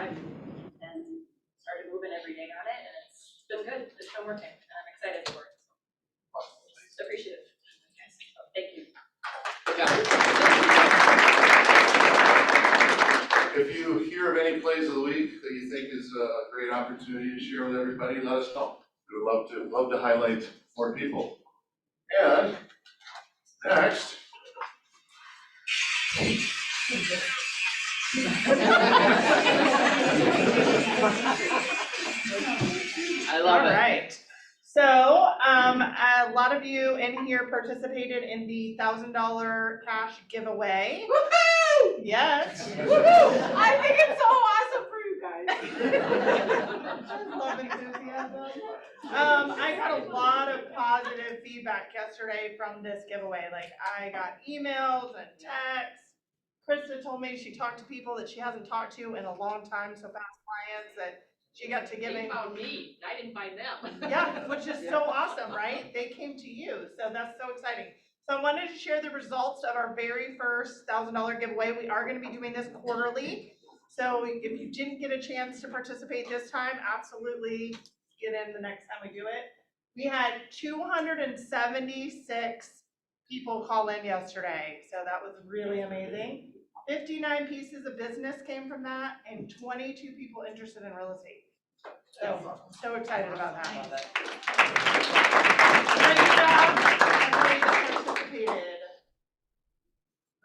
time and started moving every day on it, and it's been good. It's been working, and I'm excited for it. So appreciate it. So thank you. If you hear of any plays of the week that you think is a great opportunity to share with everybody, let us know. We would love to highlight more people. And next. I love it. All right. So a lot of you in here participated in the $1,000 cash giveaway. Woohoo! Yes. Woohoo! I think it's so awesome for you guys. I love enthusiasm. I got a lot of positive feedback yesterday from this giveaway. Like, I got emails and texts. Krista told me she talked to people that she hasn't talked to in a long time, so past clients that she got to giving. They found me. I didn't find them. Yeah, which is so awesome, right? They came to you, so that's so exciting. So I wanted to share the results of our very first $1,000 giveaway. We are going to be doing this quarterly. So if you didn't get a chance to participate this time, absolutely get in the next time we do it. We had 276 people call in yesterday, so that was really amazing. 59 pieces of business came from that, and 22 people interested in real estate. So excited about that. Great job, everybody that participated.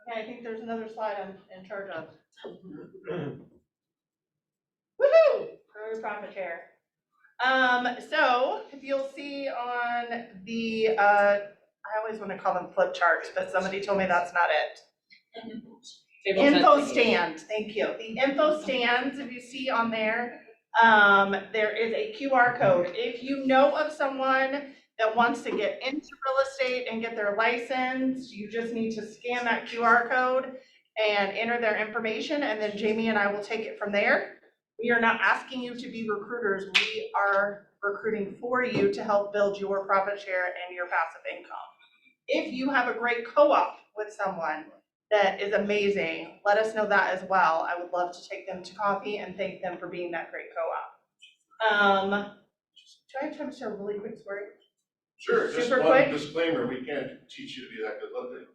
Okay, I think there's another slide I'm in charge of. Woohoo! Grow your profit share. So if you'll see on the, I always want to call them flip charts, but somebody told me that's not it. Info stand, thank you. The info stands, if you see on there, there is a QR code. If you know of someone that wants to get into real estate and get their license, you just need to scan that QR code and enter their information, and then Jamie and I will take it from there. We are not asking you to be recruiters. We are recruiting for you to help build your profit share and your passive income. If you have a great co-op with someone that is amazing, let us know that as well. I would love to take them to coffee and thank them for being that great co-op. Do I have time to share a really quick story? Sure, just Super one quick. disclaimer, we can't teach you to be that good looking.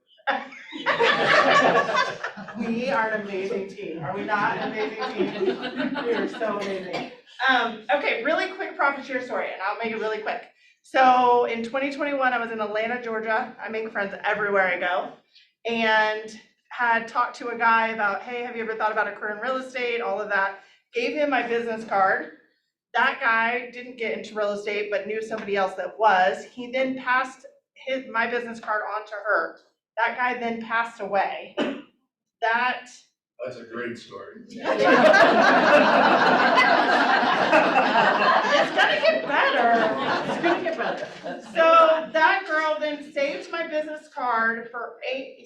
We are an amazing team. Are we not an amazing team? We are so amazing. Okay, really quick profit share story, and I'll make it really quick. So in 2021, I was in Atlanta, Georgia. I make friends everywhere I go, and had talked to a guy about, hey, have you ever thought about a career in real estate? All of that. Gave him my business card. That guy didn't get into real estate, but knew somebody else that was. He then passed my business card on to her. That guy then passed away. That's a great story. It's gonna get better. It's gonna get better. So that girl then saved my business card for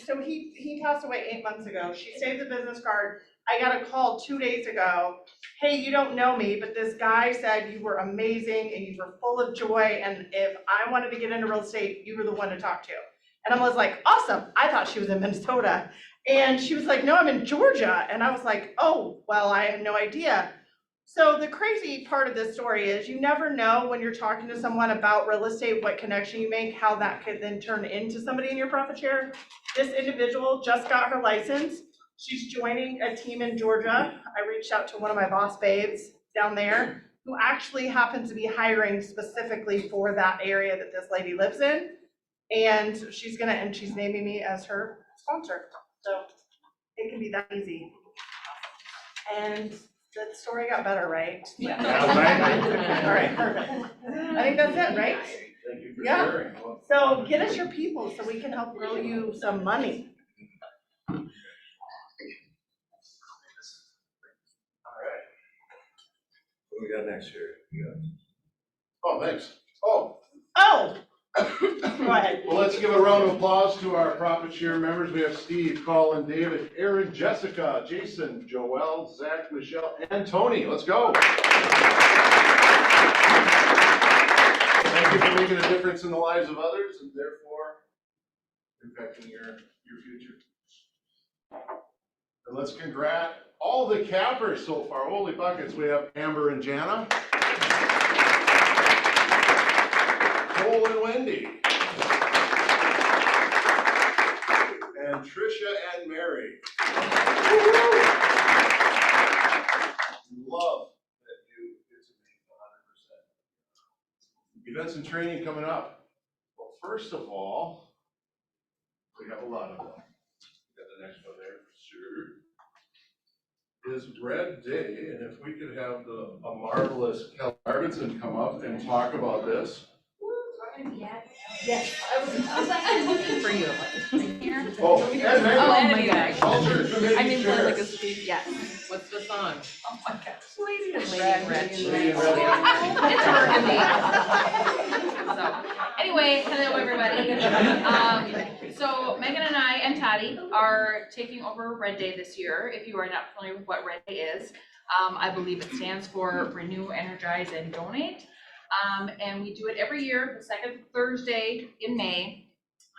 so he passed away 8 months ago. She saved the business card. I got a call 2 days ago. Hey, you don't know me, but this guy said you were amazing and you were full of joy, and if I wanted to get into real estate, you were the one to talk to. And I was like, awesome. I thought she was in Minnesota. And she was like, no, I'm in Georgia. And I was like, oh, well, I had no idea. So the crazy part of this story is you never know when you're talking to someone about real estate, what connection you make, how that could then turn into somebody in your profit share. This individual just got her license. She's joining a team in Georgia. I reached out to one of my boss babes down there who actually happens to be hiring specifically for that area that this lady lives in. And she's naming me as her sponsor. So it can be that easy. And the story got better, right? Yeah. All right, perfect. I think that's it, right? Thank you for Yeah. sharing. So get us your people so we can help grow you some money. All right. What do we got next here? Oh, thanks. Oh. Go ahead. Well, let's give a round of applause to our profit share members. We have Steve, Colin, David, Aaron, Jessica, Jason, Joelle, Zach, Michelle, and Tony. Let's go. Thank you for making a difference in the lives of others and therefore impacting your future. And let's congrat all the cappers so far. Holy buckets. We have Amber and Jana. Cole and Wendy. And Tricia and Mary. Love that you get to make 100%. Events and training coming up. Well, first of all, we have a lot of them. Got the next one there, sure. Is Red Day, and if we could have a marvelous Kelly Arvidsson come up and talk about this. Yes, I was like, I'm looking for you. Oh, and Megan. Oh, and my gosh. Culture Committee I'm in for like a Chair. speech, yes. What's the song? Oh my gosh. Lady in Red. Red. Lady in Red. It's burgundy. So, anyway, hello everybody. So Megan and I and Toddy are taking over Red Day this year. If you are not familiar with what Red Day is, I believe it stands for Renew, Energize, and Donate. And we do it every year, the second Thursday in May.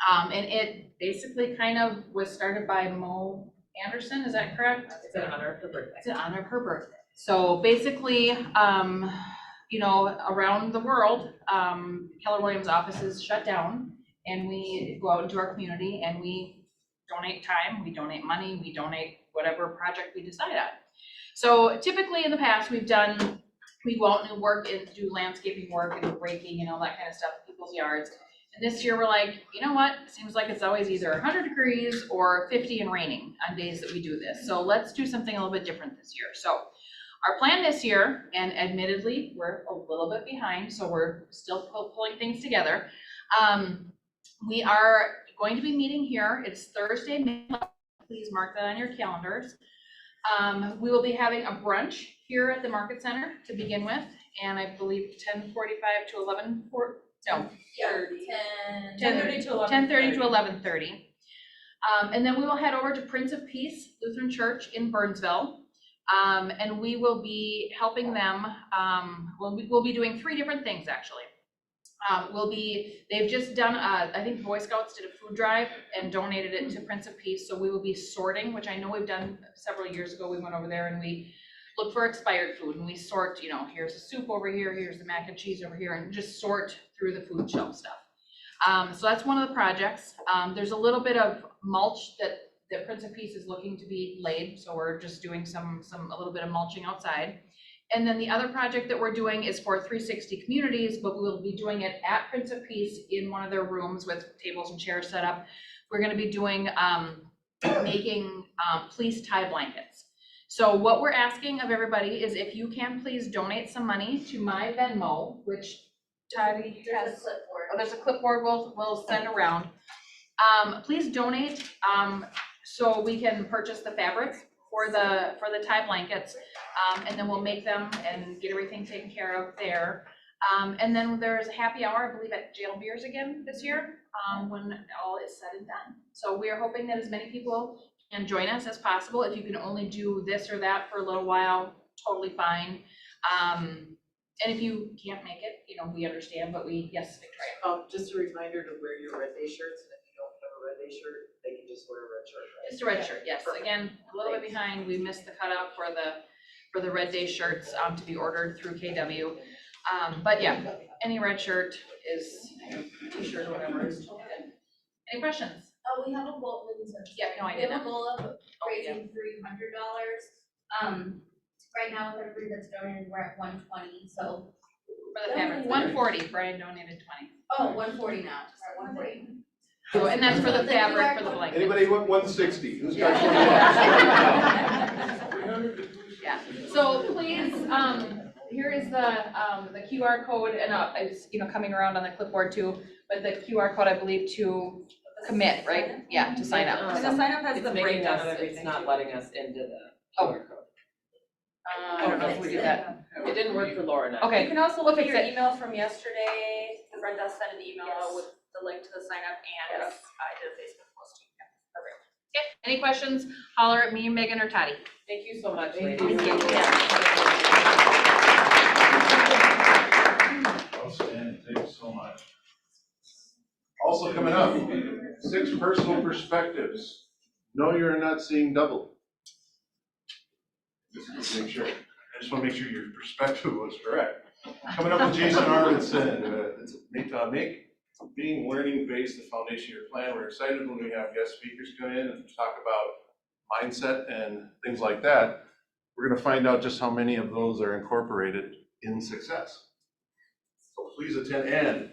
And it basically kind of was started by Mo Anderson, is that correct? It's in honor of her birthday. It's in honor of her birthday. So basically, you know, around the world, Keller Williams offices shut down, and we go out into our community and we donate time, we donate money, we donate whatever project we decide on. So typically in the past, we go out and work and do landscaping work and raking and all that kind of stuff in people's yards. And this year we're like, you know what? It seems like it's always either 100 degrees or 50 and raining on days that we do this. So let's do something a little bit different this year. So our plan this year, and admittedly, we're a little bit behind, so we're still pulling things together. We are going to be meeting here. It's Thursday, May 11th. Please mark that on your calendars. We will be having a brunch here at the Market Center to begin with, and I believe 10:45 to 10:30 to 11:30. And then we will head over to Prince of Peace Lutheran Church in Burnsville. And we will be helping them, we'll be doing 3 different things actually. They've just done, I think Boy Scouts did a food drive and donated it to Prince of Peace. So we will be sorting, which I know we've done several years ago. We went over there and we look for expired food and we sort, you know, here's the soup over here, here's the mac and cheese over here, and just sort through the food shelf stuff. So that's one of the projects. There's a little bit of mulch that Prince of Peace is looking to be laid, so we're just doing a little bit of mulching outside. And then the other project that we're doing is for 360 Communities, but we'll be doing it at Prince of Peace in one of their rooms with tables and chairs set up. We're gonna be doing, making police tie blankets. So what we're asking of everybody is if you can please donate some money to my Venmo, which Toddy has. There's a clipboard we'll send around. Please donate so we can purchase the fabrics for the tie blankets, and then we'll make them and get everything taken care of there. And then there's a happy hour, I believe, at Jail Beers again this year, when all is said and done. So we are hoping that as many people can join us as possible. If you can only do this or that for a little while, totally fine. And if you can't make it, you know, we understand, but yes, Victoria. Just a reminder to wear your Red Day shirts, and if you don't have a Red Day shirt, they can just wear a red shirt, right? Just a red shirt, yes. Perfect. Again, a little bit behind. We missed the cutoff for the Red Day shirts to be ordered through KW. But yeah, any red shirt is, t-shirt or whatever is totally good. Any questions? We have a goal, Yeah, no, I we did have a not. goal of Oh, yeah. raising $300. Right now with everybody that's donated, we're at 120, so. For the fabric, 140, Brian donated 20. Oh, 140 now, sorry, 140. So, and that's for the fabric, for the blanket. Anybody want 160? Who's got Yeah, so please, here is the QR code, and it's, you know, coming around on the clipboard too, but the QR code, I believe, to commit, right? Yeah, to sign up. And So, the sign up has the breakdown of everything. It's not letting us into the QR code. I don't know if we do that. It didn't work for Laura and I. Okay. You can also We'll look at fix your it. emails from yesterday, because Brenda sent an email Yes. with the link to the sign up, and Yes. I did a Facebook post too. Okay, any questions, holler at me, Megan, or Toddy. Thank you so much, Thank ladies. you. Outstanding, thank you so much. Also coming up, 6 personal perspectives. No, you're not seeing double. Make sure, I just want to make sure your perspective was correct. Coming up with Jason Arvidsson, it's make being learning-based the foundation of your plan. We're excited when we have guest speakers come in and talk about mindset and things like that. We're going to find out just how many of those are incorporated in success. So please attend, and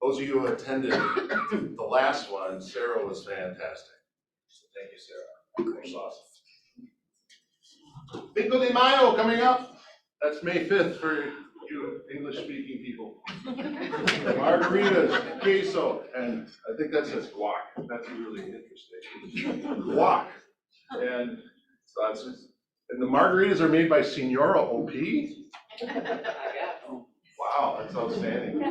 those of you who attended the last one, Sarah was fantastic. So thank you, Sarah. That was awesome. Cinco de Mayo coming up. That's May 5th for you English-speaking people. Margaritas, queso, and I think that says guac. That's really interesting. Guac. And so that's, and the margaritas are made by Senora OP. Wow, that's outstanding.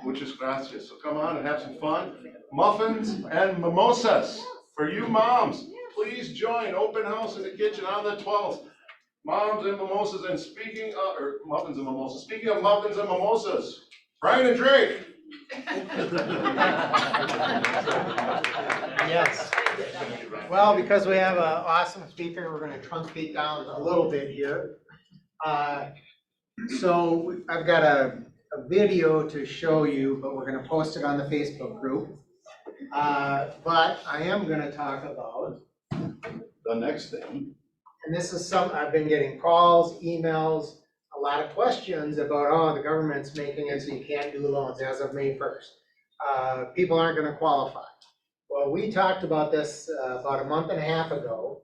Muchas gracias. So come on and have some fun. Muffins and mimosas for you moms. Please join open house in the kitchen on the 12th. Moms and mimosas, and speaking of, or muffins and mimosas, speaking of muffins and mimosas, Brian and Drake. Yes. Well, because we have an awesome speaker, we're gonna truncate down a little bit here. So I've got a video to show you, but we're gonna post it on the Facebook group. But I am gonna talk about The next thing. and this is I've been getting calls, emails, a lot of questions about, oh, the government's making it so you can't do loans as of May 1st. People aren't gonna qualify. Well, we talked about this about a month and a half ago,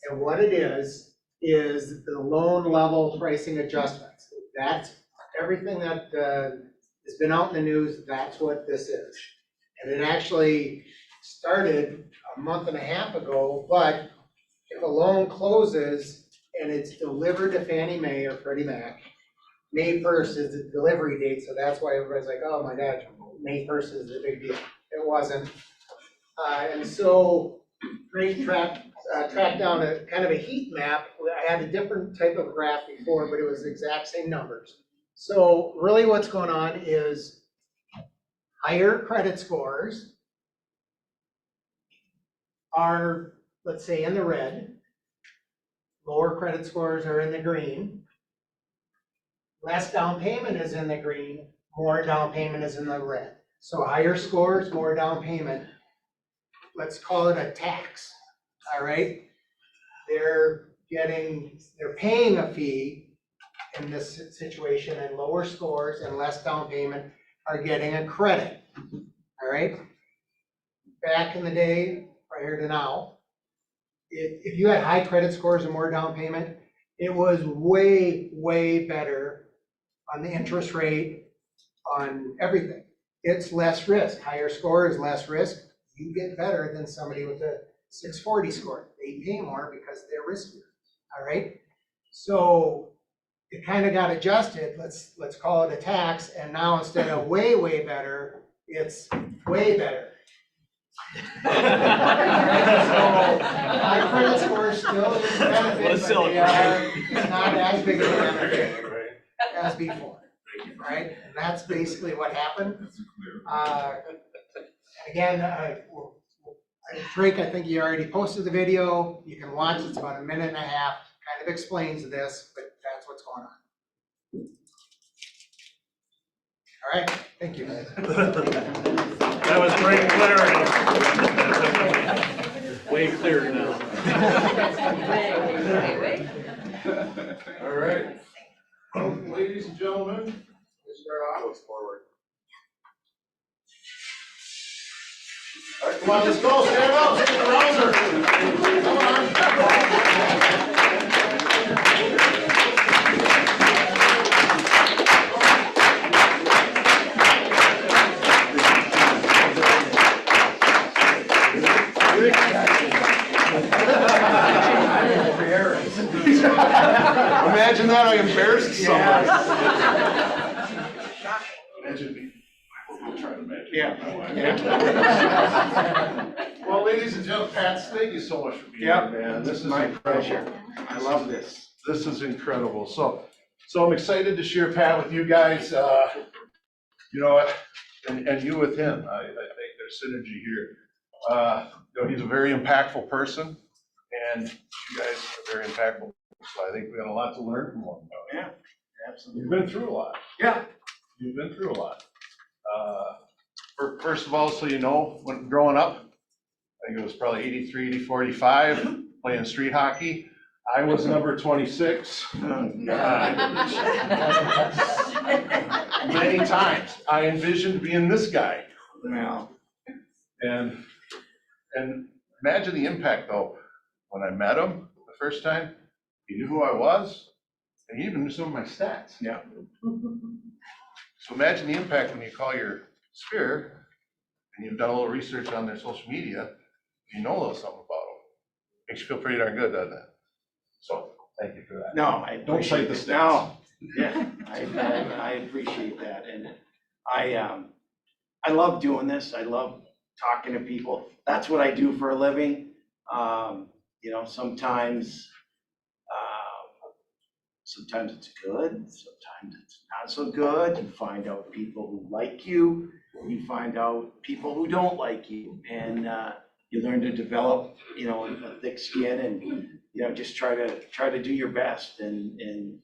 and what it is the loan level pricing adjustments. That's everything that has been out in the news, that's what this is. And it actually started a month and a half ago, but if a loan closes and it's delivered to Fannie Mae or Freddie Mac, May 1st is the delivery date, so that's why everybody's like, oh my God, May 1st is a big deal. It wasn't. And so Greg tracked down a kind of a heat map. I had a different type of graph before, but it was the exact same numbers. So really what's going on is higher credit scores are, let's say, in the red. Lower credit scores are in the green. Less down payment is in the green, more down payment is in the red. So higher scores, more down payment. Let's call it a tax, all right? They're paying a fee in this situation, and lower scores and less down payment are getting a credit, all right? Back in the day, prior to now, if you had high credit scores and more down payment, it was way, way better on the interest rate, on everything. It's less risk. Higher score is less risk. You get better than somebody with a 640 score. They pay more because they're riskier, all right? So it kind of got adjusted. Let's call it a tax, and now instead of way, way better, it's way better. So high credit score still is a benefit, but it's not as big of a benefit as before, right? And that's basically what happened. Again, Drake, I think you already posted the video. You can watch it. It's about a minute and a half. Kind of explains this, but that's what's going on. All right, thank you. That was great clarity. Way clearer now. All right. Ladies and gentlemen, let's start off. Goes forward. All right, come on, let's go. Stand up. Take the rouser. Come on. Imagine that, I embarrassed somebody. Imagine me. I'm trying to imagine. Yeah. Well, ladies and gentlemen, Pat, thank you so much for being here, man. This is my pleasure. I love this. This is incredible. So I'm excited to share Pat with you guys. You know, and you with him. I think there's synergy here. You know, he's a very impactful person, and you guys are very impactful So I think we got a lot to learn from one another. Absolutely. You've been through a lot. Yeah. You've been through a lot. First of all, so you know, when growing up, I think it was probably 83, 84, 85, playing street hockey. I was number 26. Oh, God. Many times, I envisioned being this guy. Well, And imagine the impact though, when I met him the first time, he knew who I was, and he even knew some of my stats. yeah. So imagine the impact when you call your sphere, and you've done a little research on their social media, you know a little something about them. Makes you feel pretty darn good, doesn't it? So, thank you for that. No, I Don't cite the appreciate it. stats. No, yeah, I appreciate that, and I love doing this. I love talking to people. That's what I do for a living. You know, sometimes it's good, sometimes it's not so good. You find out people who like you, you find out people who don't like you, and you learn to develop, you know, a thick skin, and you know, just try to do your best and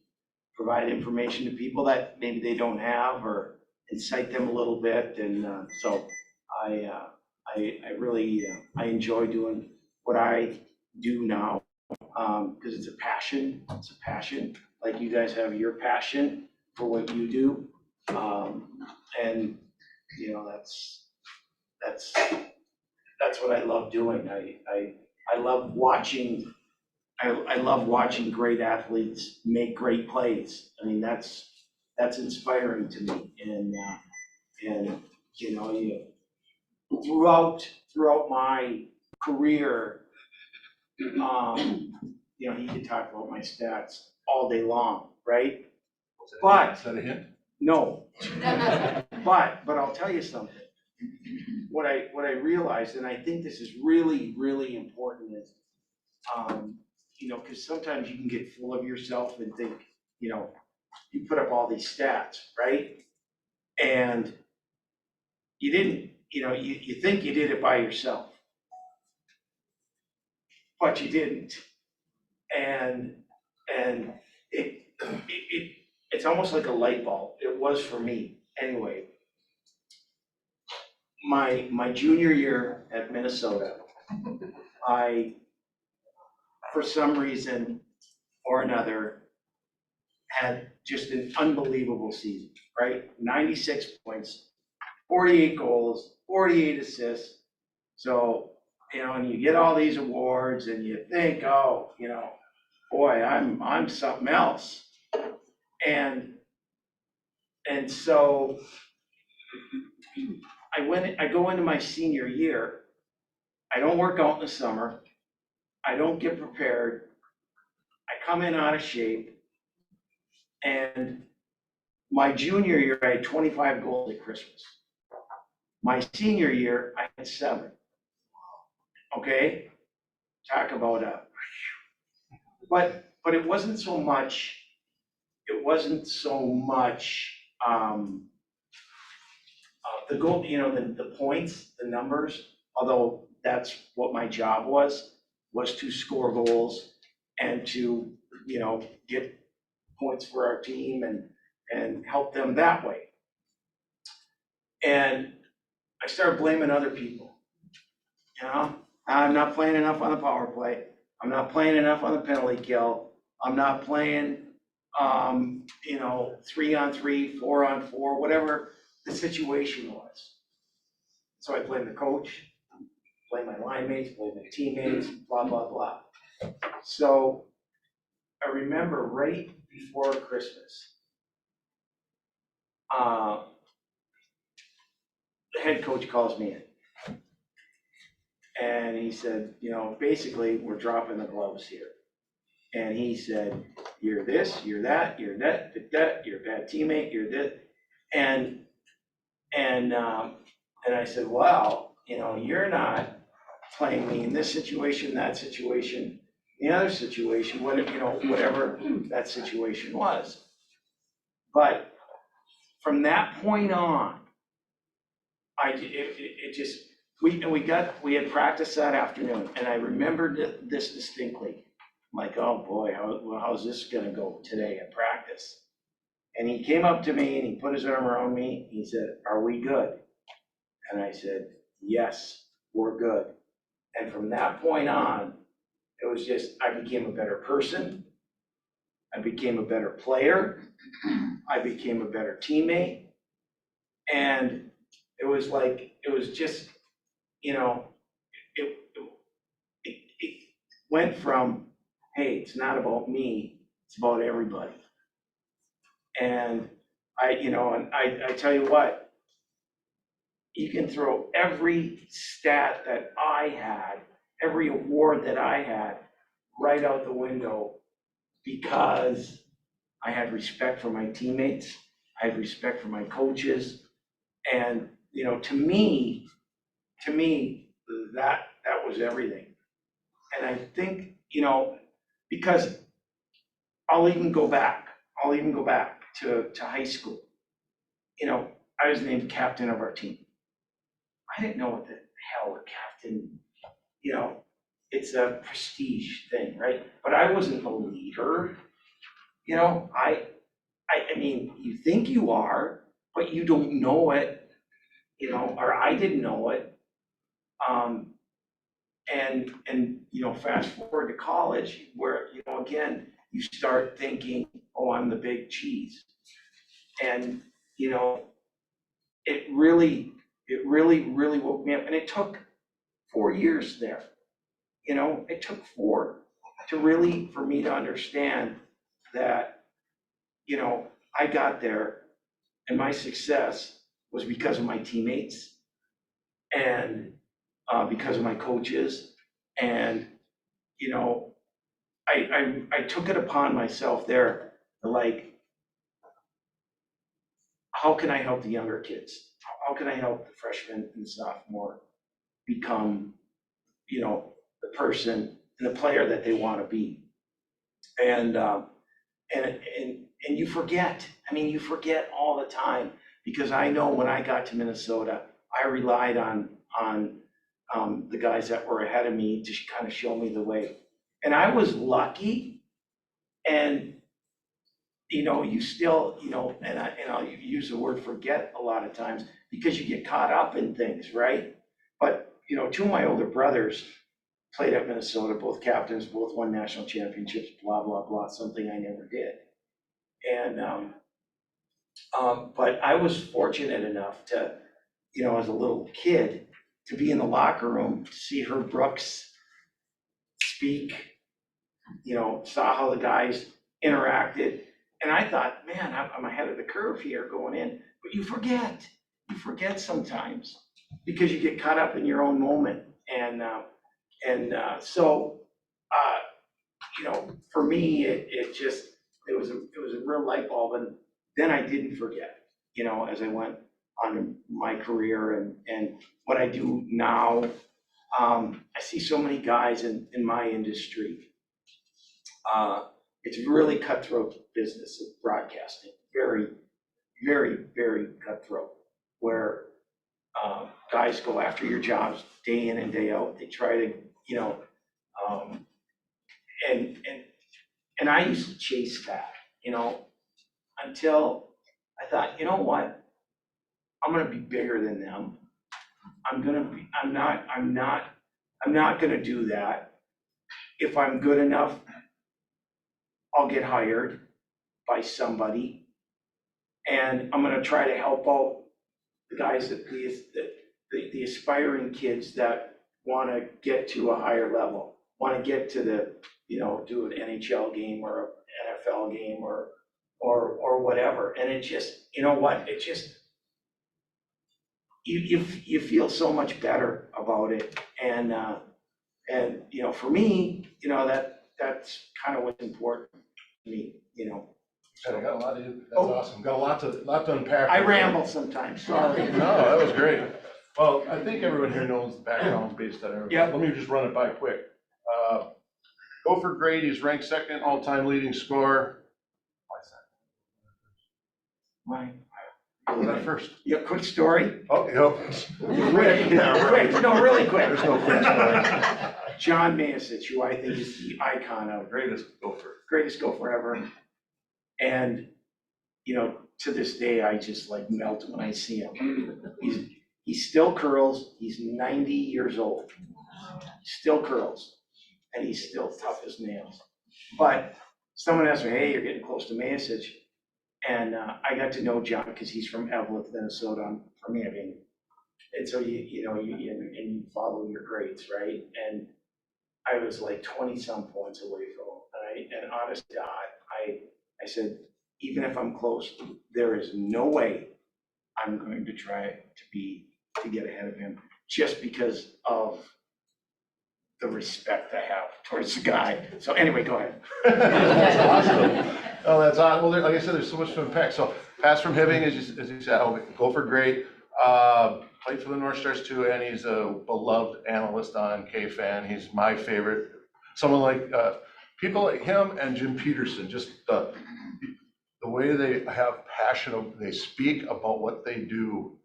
provide information to people that maybe they don't have, or incite them a little bit. And so I really I enjoy doing what I do now, because it's a passion. It's a passion, like you guys have your passion for what you do, and you know, that's what I love doing. I love watching. I love watching great athletes make great plays. I mean, that's inspiring to me. And you know, throughout my career, you know, he could talk about my stats all day long, right? But Is that a hint? no, but I'll tell you something. What I realized, and I think this is really, really important, is, you know, because sometimes you can get full of yourself and think, you know, you put up all these stats, right? And you didn't, you know, you think you did it by yourself, but you didn't. And it's almost like a light bulb. It was for me anyway. My junior year at Minnesota, I, for some reason or another, had just an unbelievable season, right? 96 points, 48 goals, 48 assists. So, you know, and you get all these awards and you think, oh, you know, boy, I'm something else. And so I go into my senior year. I don't work out in the summer. I don't get prepared. I come in out of shape. And my junior year, I had 25 goals at Christmas. My senior year, I had 7. Okay? Talk about but it wasn't so much, the goal, you know, the points, the numbers, although that's what my job was to score goals and to, you know, get points for our team and help them that way. And I started blaming other people. You know, I'm not playing enough on the power play. I'm not playing enough on the penalty kill. I'm not playing, you know, 3-on-3, 4-on-4, whatever the situation was. So I blame the coach, blame my line mates, blame my teammates, blah, blah, blah. So I remember right before Christmas, the head coach calls me in. And he said, you know, basically, we're dropping the gloves here. And he said, you're this, you're that, you're that, you're a bad teammate, you're this. And I said, well, you know, you're not playing me in this situation, that situation, the other situation, whatever, you know, whatever that situation was. But from that point on, we had practice that afternoon, and I remembered this distinctly. I'm like, oh boy, how's this gonna go today in practice? And he came up to me and he put his arm around me. He said, are we good? And I said, yes, we're good. And from that point on, it was just, I became a better person. I became a better player. I became a better teammate. And it was like, it was just, you know, it went from, hey, it's not about me, it's about everybody. And I tell you what, you can throw every stat that I had, every award that I had, right out the window because I had respect for my teammates, I had respect for my coaches, and, to me, that was everything. And I think, because I'll even go back to high school. I was named captain of our team. I didn't know what the hell a captain, it's a prestige thing, right? But I wasn't a leader. I mean, you think you are, but you don't know it, or I didn't know it. And fast forward to college where, again, you start thinking, oh, I'm the big cheese. And, it really woke me up. And it took 4 years there. It took 4 for me to understand that, I got there and my success was because of my teammates and because of my coaches. And, I took it upon myself there, like, how can I help the younger kids? How can I help the freshmen and sophomore become, the person and the player that they want to be? And you forget. I mean, you forget all the time, because I know when I got to Minnesota, I relied on the guys that were ahead of me to kind of show me the way. And I was lucky, and you still, and I'll use the word forget a lot of times because you get caught up in things, right? But 2 of my older brothers played at Minnesota, both captains, both won national championships, blah, blah, blah, something I never did. And but I was fortunate enough to, as a little kid, to be in the locker room, to see Herb Brooks speak, saw how the guys interacted. And I thought, man, I'm ahead of the curve here going in. But you forget sometimes because you get caught up in your own moment. And so, for me, it was a real light bulb. And then I didn't forget, as I went on in my career and what I do now. I see so many guys in my industry. It's really cutthroat business of broadcasting, very, very, very cutthroat, where guys go after your jobs day in and day out. They try to, and I used to chase that, until I thought, you know what? I'm gonna be bigger than them. I'm not gonna do that. If I'm good enough, I'll get hired by somebody, and I'm gonna try to help out the guys, the aspiring kids that wanna get to a higher level, wanna get to do an NHL game or an NFL game or whatever. And it just, it just, you feel so much better about it. And for me, that's kind of what's important to me, I got a lot that's awesome. Got a lot to unpack. I ramble sometimes, sorry. No, that was great. Well, I think everyone here knows the background based on everything. Yep. Let me just run it by quick. Gopher Grady is ranked second all-time leading scorer. Right. What was that first? Yeah, quick story. Oh, yep. Quick, no, really quick. There's no quick story. John Mayasich, who I think is the icon of Greatest gopher. greatest gopher ever. And, you know, to this day, I just like melt when I see him. He still curls, he's 90 years old, still curls, and he's still tough as nails. But someone asked me, hey, you're getting close to Mayasich. And I got to know John because he's from Evelyn, Minnesota, from Irving. And so you follow your greats, right? And I was like 20-some points away from him, and honest to God, I said, even if I'm close, there is no way I'm going to try to get ahead of him, just because of the respect I have towards the guy. So anyway, go ahead. That's awesome. Oh, that's awesome. Well, like I said, there's so much to unpack. So Pat's from Hibbing, as you said, gopher great. Played for the North Stars too, and he's a beloved analyst on KFan. He's my favorite. Someone like, people like him and Jim Peterson, just the way they have passion, they speak about what they do.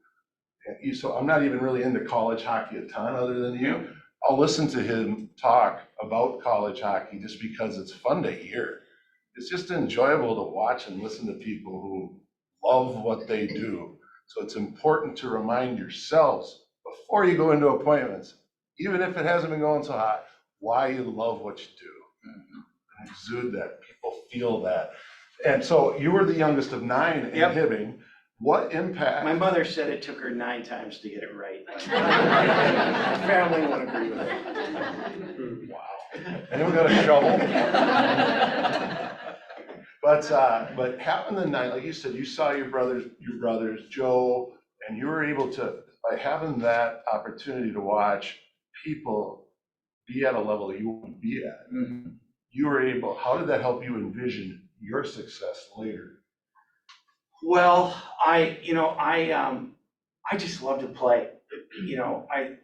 So I'm not even really into college hockey a ton other than you. I'll listen to him talk about college hockey just because it's fun to hear. It's just enjoyable to watch and listen to people who love what they do. So it's important to remind yourselves before you go into appointments, even if it hasn't been going so hot, why you love what you do. And exude that, people feel that. And so you were the youngest of 9 in Yep. Hibbing. What impact? My mother said it took her 9 times to get it right. My family won't agree with it. Wow. Anyone got a shovel? But having the 9, like you said, you saw your brothers, Joe, and you were able to, by having that opportunity to watch people be at a level you want to be at, you were able, how did that help you envision your success later? Well, I just love to play. I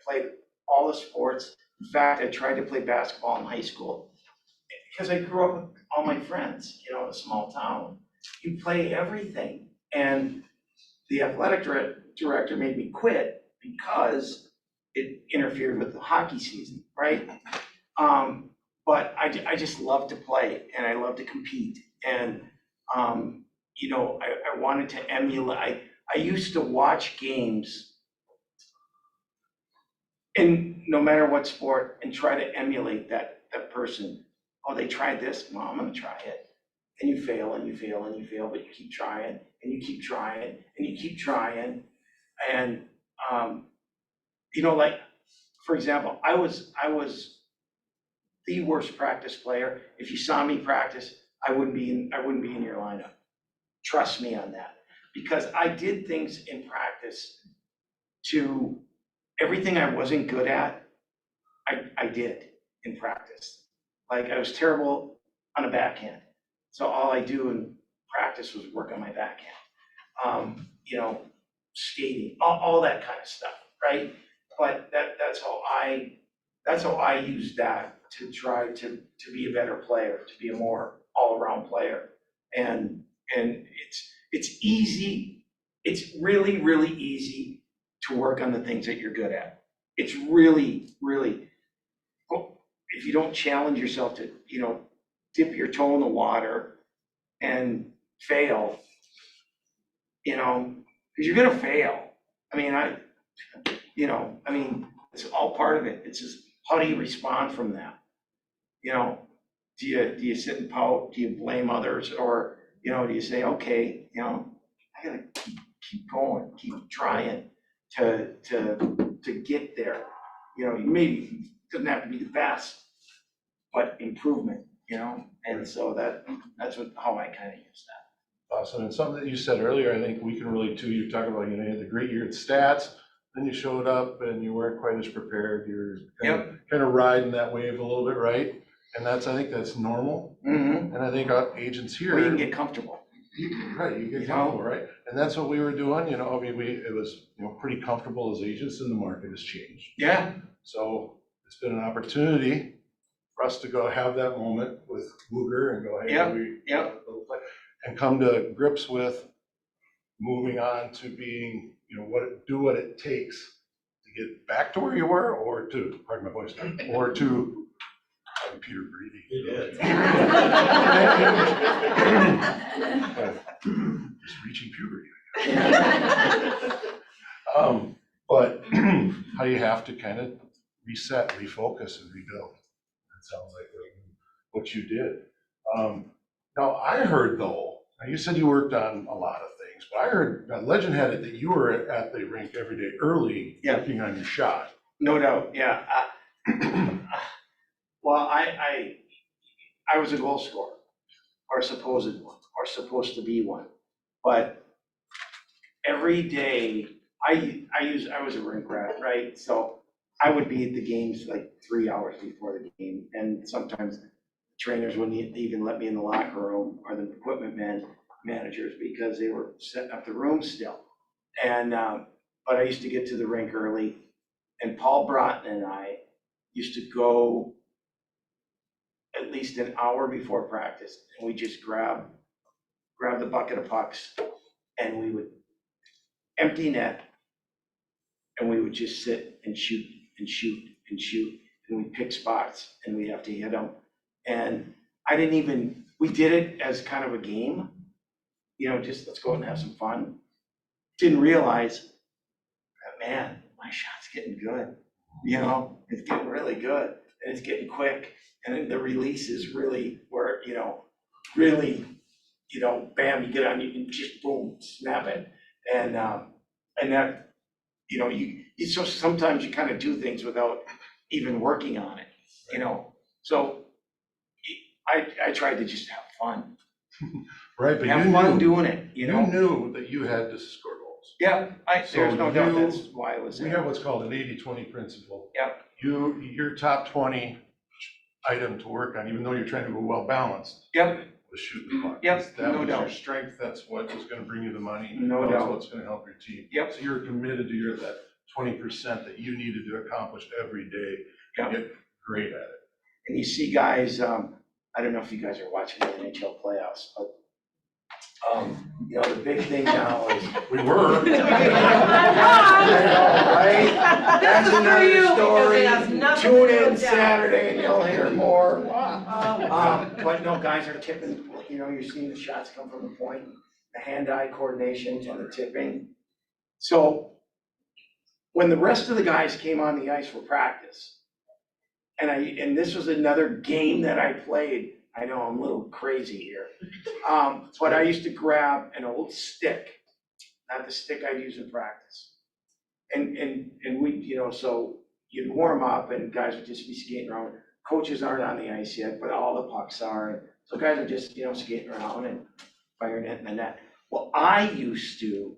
played all the sports. In fact, I tried to play basketball in high school because I grew up with all my friends, in a small town. You play everything. And the athletic director made me quit because it interfered with the hockey season, right? But I just love to play and I love to compete. And, I wanted to emulate. I used to watch games, and no matter what sport, and try to emulate that person. Oh, they tried this, well, I'm gonna try it. And you fail and you fail and you fail, but you keep trying and you keep trying and you keep trying. And like, for example, I was the worst practice player. If you saw me practice, I wouldn't be in your lineup. Trust me on that, because I did things in practice to everything I wasn't good at, I did in practice. Like, I was terrible on a backhand. So all I do in practice was work on my backhand. Skating, all that kind of stuff, right? But that's how I use that to try to be a better player, to be a more all-around player. And it's easy, it's really, really easy to work on the things that you're good at. It's really, really, if you don't challenge yourself to, dip your toe in the water and fail, because you're gonna fail. It's all part of it. It's just, how do you respond from that? Do you sit and pout? Do you blame others? Or, do you say, okay, I gotta keep going, keep trying to get there. Maybe it doesn't have to be the best, but improvement, and so that's how I kind of use that. Awesome. And something that you said earlier, I think we can relate to. You talk about, you had the great year at stats, then you showed up and you weren't quite as prepared. You're kind of riding that wave a little bit, right? And I think that's normal. And I think our agents here. Well, you can get comfortable. Right, you get comfortable, right? And that's what we were doing, it was, pretty comfortable as agents, and the market has changed. Yeah. So it's been an opportunity for us to go have that moment with Luger and go, hey, Yep. and come to grips with moving on to being, do what it takes to get back to where you were, or to, pardon my voice, or to, Peter breathing. Just reaching puberty. But how you have to kind of reset, refocus, and rebuild. That sounds like what you did. Now, I heard though, now you said you worked on a lot of things, but I heard, legend had it that you were at the rink every day early, Yeah. working on your shot. No doubt, yeah. Well, I was a goal scorer, or a supposed one, or supposed to be one. But every day, I was a rink rat, right? So I would be at the games like 3 hours before the game, and sometimes trainers wouldn't even let me in the locker room, or the equipment managers, because they were setting up the room still. And but I used to get to the rink early, and Paul Broughton and I used to go at least an hour before practice, and we just grab the bucket of pucks, and we would empty net, and we would just sit and shoot and shoot and shoot, and we'd pick spots, and we'd have to hit them. And we did it as kind of a game, just let's go out and have some fun. Didn't realize that, man, my shot's getting good, it's getting really good, and it's getting quick, and then the release is really where, really, bam, you get on, you can just boom, snap it. And that, so sometimes you kind of do things without even working on it, So I tried to just have fun. Right, but Have you fun knew, doing it, you knew that you had to score goals. Yeah, So there's no doubt you- that's why I was We there. have what's called an 80-20 principle. Yep. Your top 20 item to work on, even though you're trying to go well balanced, Yep, was shooting the puck. Yep, That no was your doubt. strength, that's what was gonna bring you the money. No That was doubt. what's gonna help your team. Yep. So you're committed to that 20% that you needed to accomplish every day Yep. to get great at it. and you see guys, I don't know if you guys are watching the NHL playoffs, but, the big thing now is. We were. Right? That's This is for another you, because story. it has nothing to Tune do in with that. Saturday and you'll hear more. But no, guys are tipping, you're seeing the shots come from the point, the hand-eye coordination and the tipping. So when the rest of the guys came on the ice for practice, and this was another game that I played, I know I'm a little crazy here, but I used to grab an old stick, not the stick I'd use in practice. And we, so you'd warm up and guys would just be skating around. Coaches aren't on the ice yet, but all the pucks are. So guys are just, skating around and firing it in the net. Well, I used to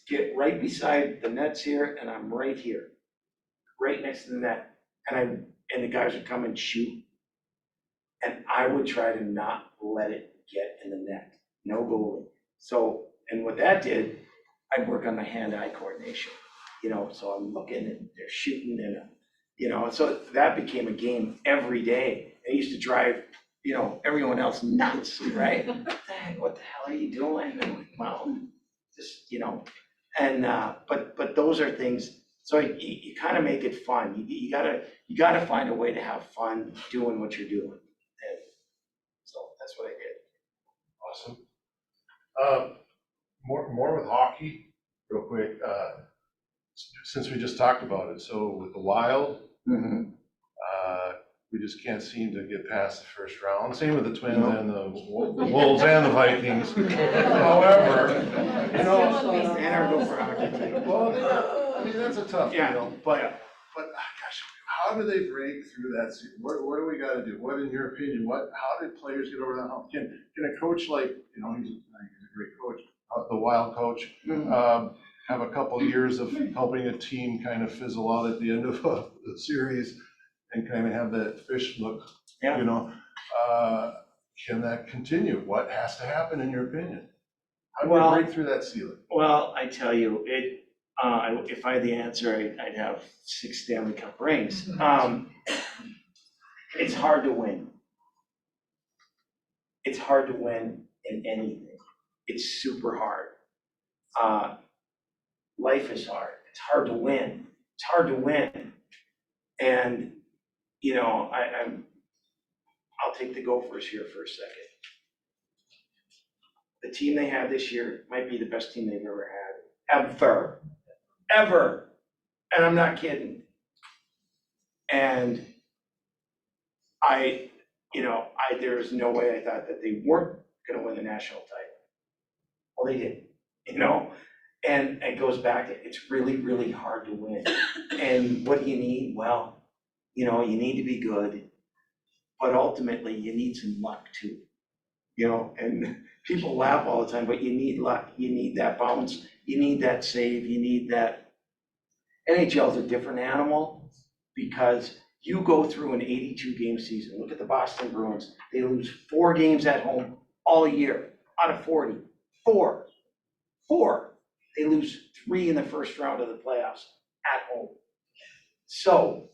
get right beside the nets here, and I'm right here, right next to the net. And the guys would come and shoot. And I would try to not let it get in the net, no goalie. So, and what that did, I'd work on my hand-eye coordination, so I'm looking and they're shooting and, so that became a game every day. It used to drive, everyone else nuts, right? What the hell are you doing? And I'm like, well, just, and, but those are things, so you kind of make it fun. You gotta find a way to have fun doing what you're doing. And so that's what I did. Awesome. More with hockey, real quick, since we just talked about it. So with the Wild, we just can't seem to get past the first round. Same with the Twins and the Wolves and the Vikings. However, And our go for hockey team. well, that's a tough Yeah. deal, but gosh, how do they break through that? What do we gotta do? What, in your opinion, how did players get over that hump? Can a coach like, he's a great coach, the Wild coach, have a couple years of helping a team kind of fizzle out at the end of the series and kind of have that fish look, Yeah. Can that continue? What has to happen in your opinion? How do Well- we break through that ceiling? Well, I tell you, if I had the answer, I'd have 6 Stanley Cup rings. It's hard to win. It's hard to win in anything. it's super hard. Life is hard. It's hard to win. It's hard to win. And, you know, I'll take the Gophers here for a second. The team they had this year might be the best team they've ever had, ever. And I'm not kidding. And there is no way I thought that they weren't gonna win the national title. Well, they did, you know? And it goes back to, it's really, really hard to win. And what do you need? Well, you know, you need to be good, but ultimately you need some luck too. You know, and people laugh all the time, but you need luck. You need that bounce. You need that save. You need that. NHL's a different animal because you go through an 82 game season. Look at the Boston Bruins. They lose 4 games at home all year out of 40. Four. They lose 3 in the first round of the playoffs at home. So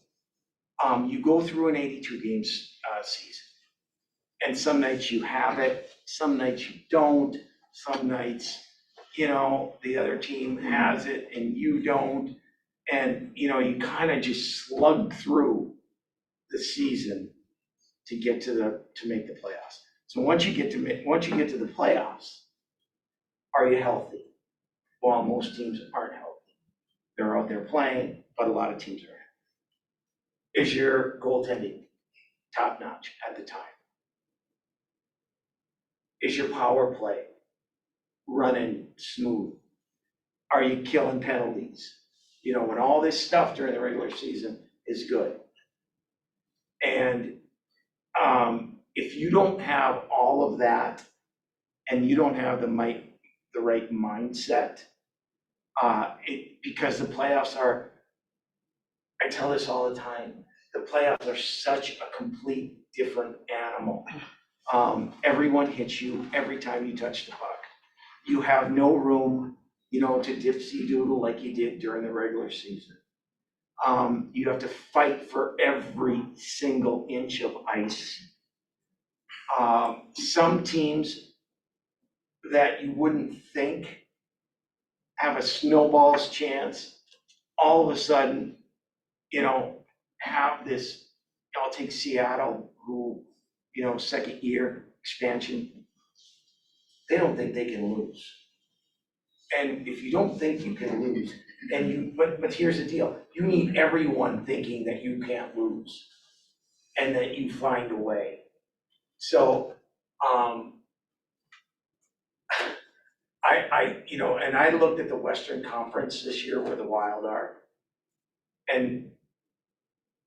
you go through an 82 games season. And some nights you have it, some nights you don't, some nights, you know, the other team has it and you don't. And, you know, you kind of just slug through the season to make the playoffs. So once you get to the playoffs, are you healthy? Well, most teams aren't healthy. They're out there playing, but a lot of teams are. Is your goaltending top notch at the time? Is your power play running smooth? Are you killing penalties? You know, when all this stuff during the regular season is good. And if you don't have all of that and you don't have the right mindset, because the playoffs are, I tell this all the time, the playoffs are such a complete different animal. Everyone hits you every time you touch the puck. You have no room, you know, to dipsy-doodle like you did during the regular season. You have to fight for every single inch of ice. Some teams that you wouldn't think have a snowball's chance, all of a sudden, you know, have this, I'll take Seattle, who, you know, second year expansion, they don't think they can lose. And if you don't think you can lose, but here's the deal, you need everyone thinking that you can't lose and that you find a way. So, you know, and I looked at the Western Conference this year where the Wild are, and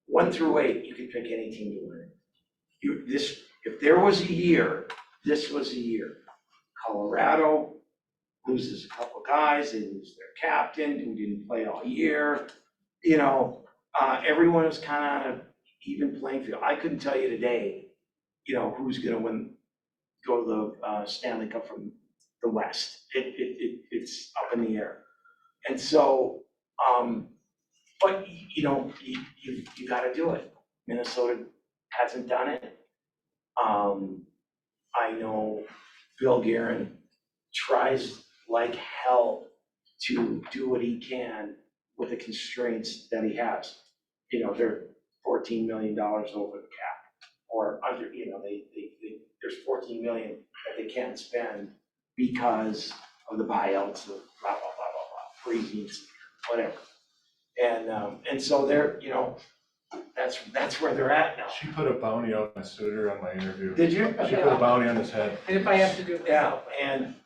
1 through 8, you could pick any team to win. If there was a year, this was a year. Colorado loses a couple guys, they lose their captain who didn't play all year. You know, everyone was kind of on an even playing field. I couldn't tell you today, you know, who's going to go to the Stanley Cup from the West. It's up in the air. And so, but you know, you got to do it. Minnesota hasn't done it. I know Bill Guerin tries like hell to do what he can with the constraints that he has. You know, they're $14 million over the cap, or under, you know, there's $14 million that they can't spend because of the buyouts of blah, blah, blah, freezies, whatever. And so they're, you know, that's where they're at now. She put a bounty on my suitor on my interview. Did you? She put a bounty on his head. And if I have to do it Yeah, myself.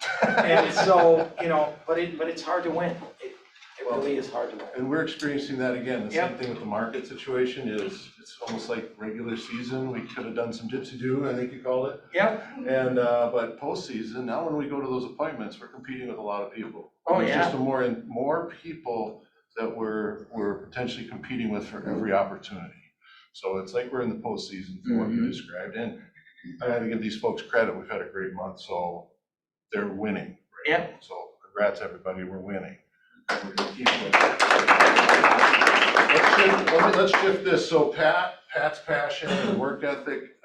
and so, you know, but it's hard to win. It really is hard to win. And we're experiencing that again. The same Yep. thing with the market situation is, it's almost like regular season. We could have done some dipsy-do, I think you called it. Yep. And, but postseason, now when we go to those appointments, we're competing with a lot of people. Oh, There's yeah. just more people that we're potentially competing with for every opportunity. So it's like we're in the postseason for what you described. And I had to give these folks credit. We've had a great month, so they're winning. Right Yep. now. So congrats, everybody. We're winning. We're gonna keep winning. Let's shift this. So Pat's passion and work ethic,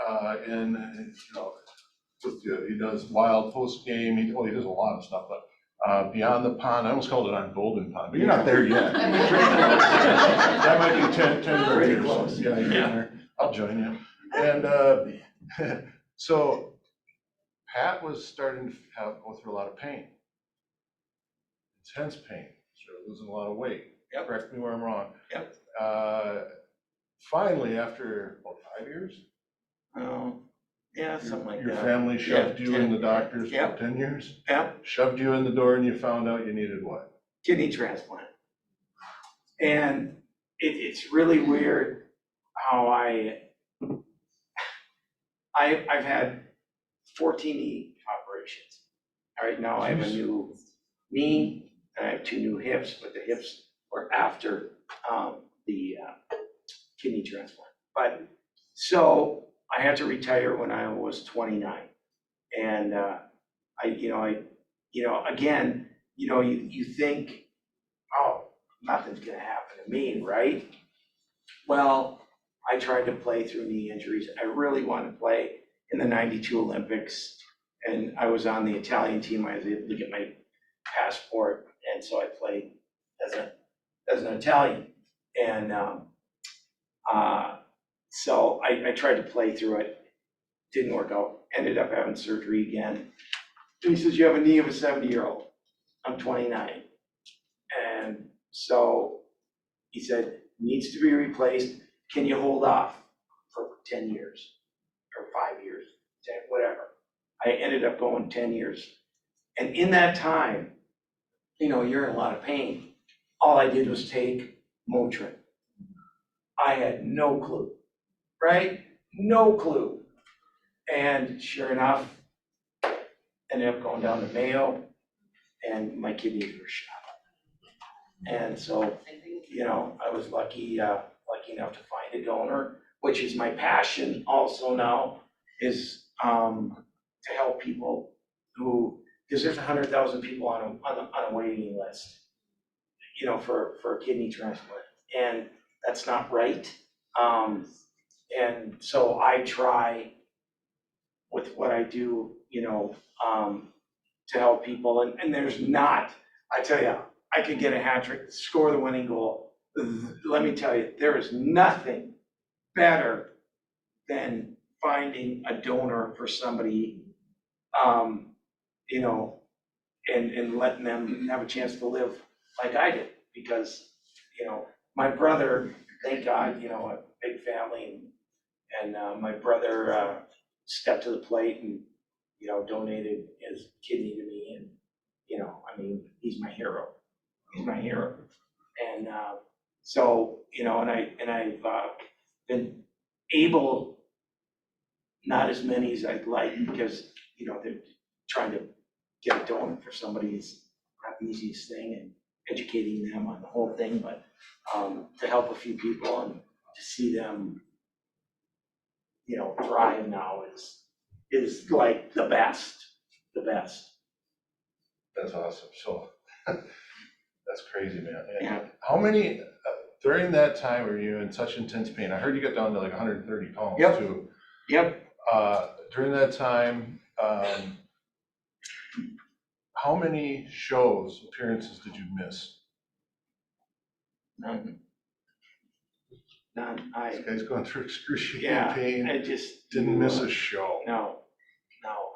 and you know, he does wild post game, he does a lot of stuff, but Beyond the Pond, I almost called it On Golden Pond, but you're not there yet. That might be 10 Pretty years. close. Yeah, you're in there. I'll join you. And so Pat was starting to go through a lot of pain. Intense pain, started losing a lot of weight. Yep. Correct me where I'm wrong. Yep. Finally, after, 5 years? Oh, yeah, something like Your that. family shoved you in the doctors for Yep. 10 years? Yep, Shoved you in the door and you found out you needed what? kidney transplant. And it's really weird how I've had 14 knee operations. All right, now I have a new knee, and I have 2 new hips, but the hips were after the kidney transplant. But, so I had to retire when I was 29. And again, you think, oh, nothing's gonna happen to me, right? Well, I tried to play through knee injuries. I really wanted to play in the 92 Olympics. And I was on the Italian team. I was able to get my passport. And so I played as an Italian. And so I tried to play through it. Didn't work out. Ended up having surgery again. And he says, you have a knee of a 70-year-old. I'm 29. And so he said, needs to be replaced. Can you hold off for 10 years or 5 years, 10, whatever. I ended up going 10 years. And in that time, you're in a lot of pain. All I did was take Motrin. I had no clue, right? No clue. And sure enough, ended up going down to Mayo and my kidneys were shot. And so, I was lucky enough to find a donor, which is my passion also now, is to help people because there's 100,000 people on a waiting list, for a kidney transplant, and that's not right. And so I try with what I do, to help people, and there's not, I tell you, I could get a hat trick, score the winning goal. Let me tell you, there is nothing better than finding a donor for somebody, and letting them have a chance to live like I did. Because, my brother, thank God, a big family, and my brother stepped to the plate and, donated his kidney to me. And, he's my hero. He's my hero. And so, and I've been able, not as many as I'd like, because, they're trying to get a donor for somebody is not the easiest thing, and educating them on the whole thing, but to help a few people and to see them, thrive now is like the best. That's awesome. So, that's crazy, man. And Yeah. how many, during that time were you in such intense pain? I heard you got down to like 130 pounds Yep. too. Yep. During that time, how many appearances did you miss? None. This I guy's going through excruciating Yeah, pain, just didn't miss a show. No,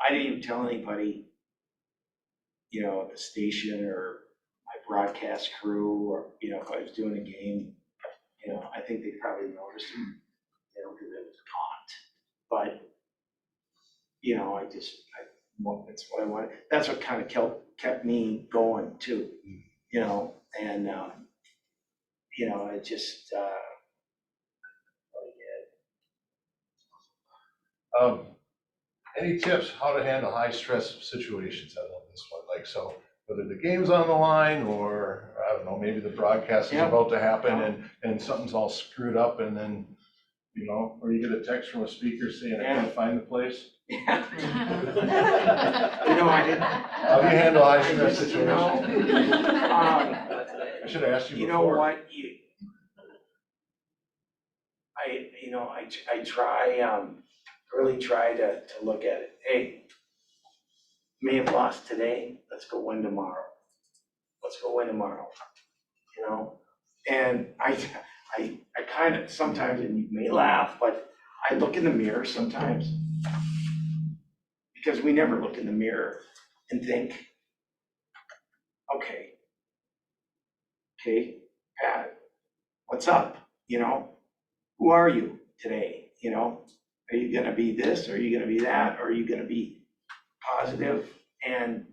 I didn't even tell anybody, at the station or my broadcast crew, or, if I was doing a game, I think they probably noticed him, because it was caught. But, it's what I wanted. That's what kind of kept me going too, and, it just, Any tips how to handle high stress situations? I love this one. Like, so whether the game's on the line, or I don't know, maybe the broadcast is Yeah. about to happen, Yeah. and something's all screwed up, and then, or you get a text from a speaker saying, I can't find the place. yeah. I didn't. How do you handle high stress situations? I should have asked you You before. know what, I try, really try to look at it. Hey, may have lost today, let's go win tomorrow. Let's go win tomorrow, you know? And I kind of, sometimes, and you may laugh, but I look in the mirror sometimes. Because we never look in the mirror and think, okay, Pat, what's up, you know? Who are you today, you know? Are you gonna be this, or are you gonna be that, or are you gonna be positive? And,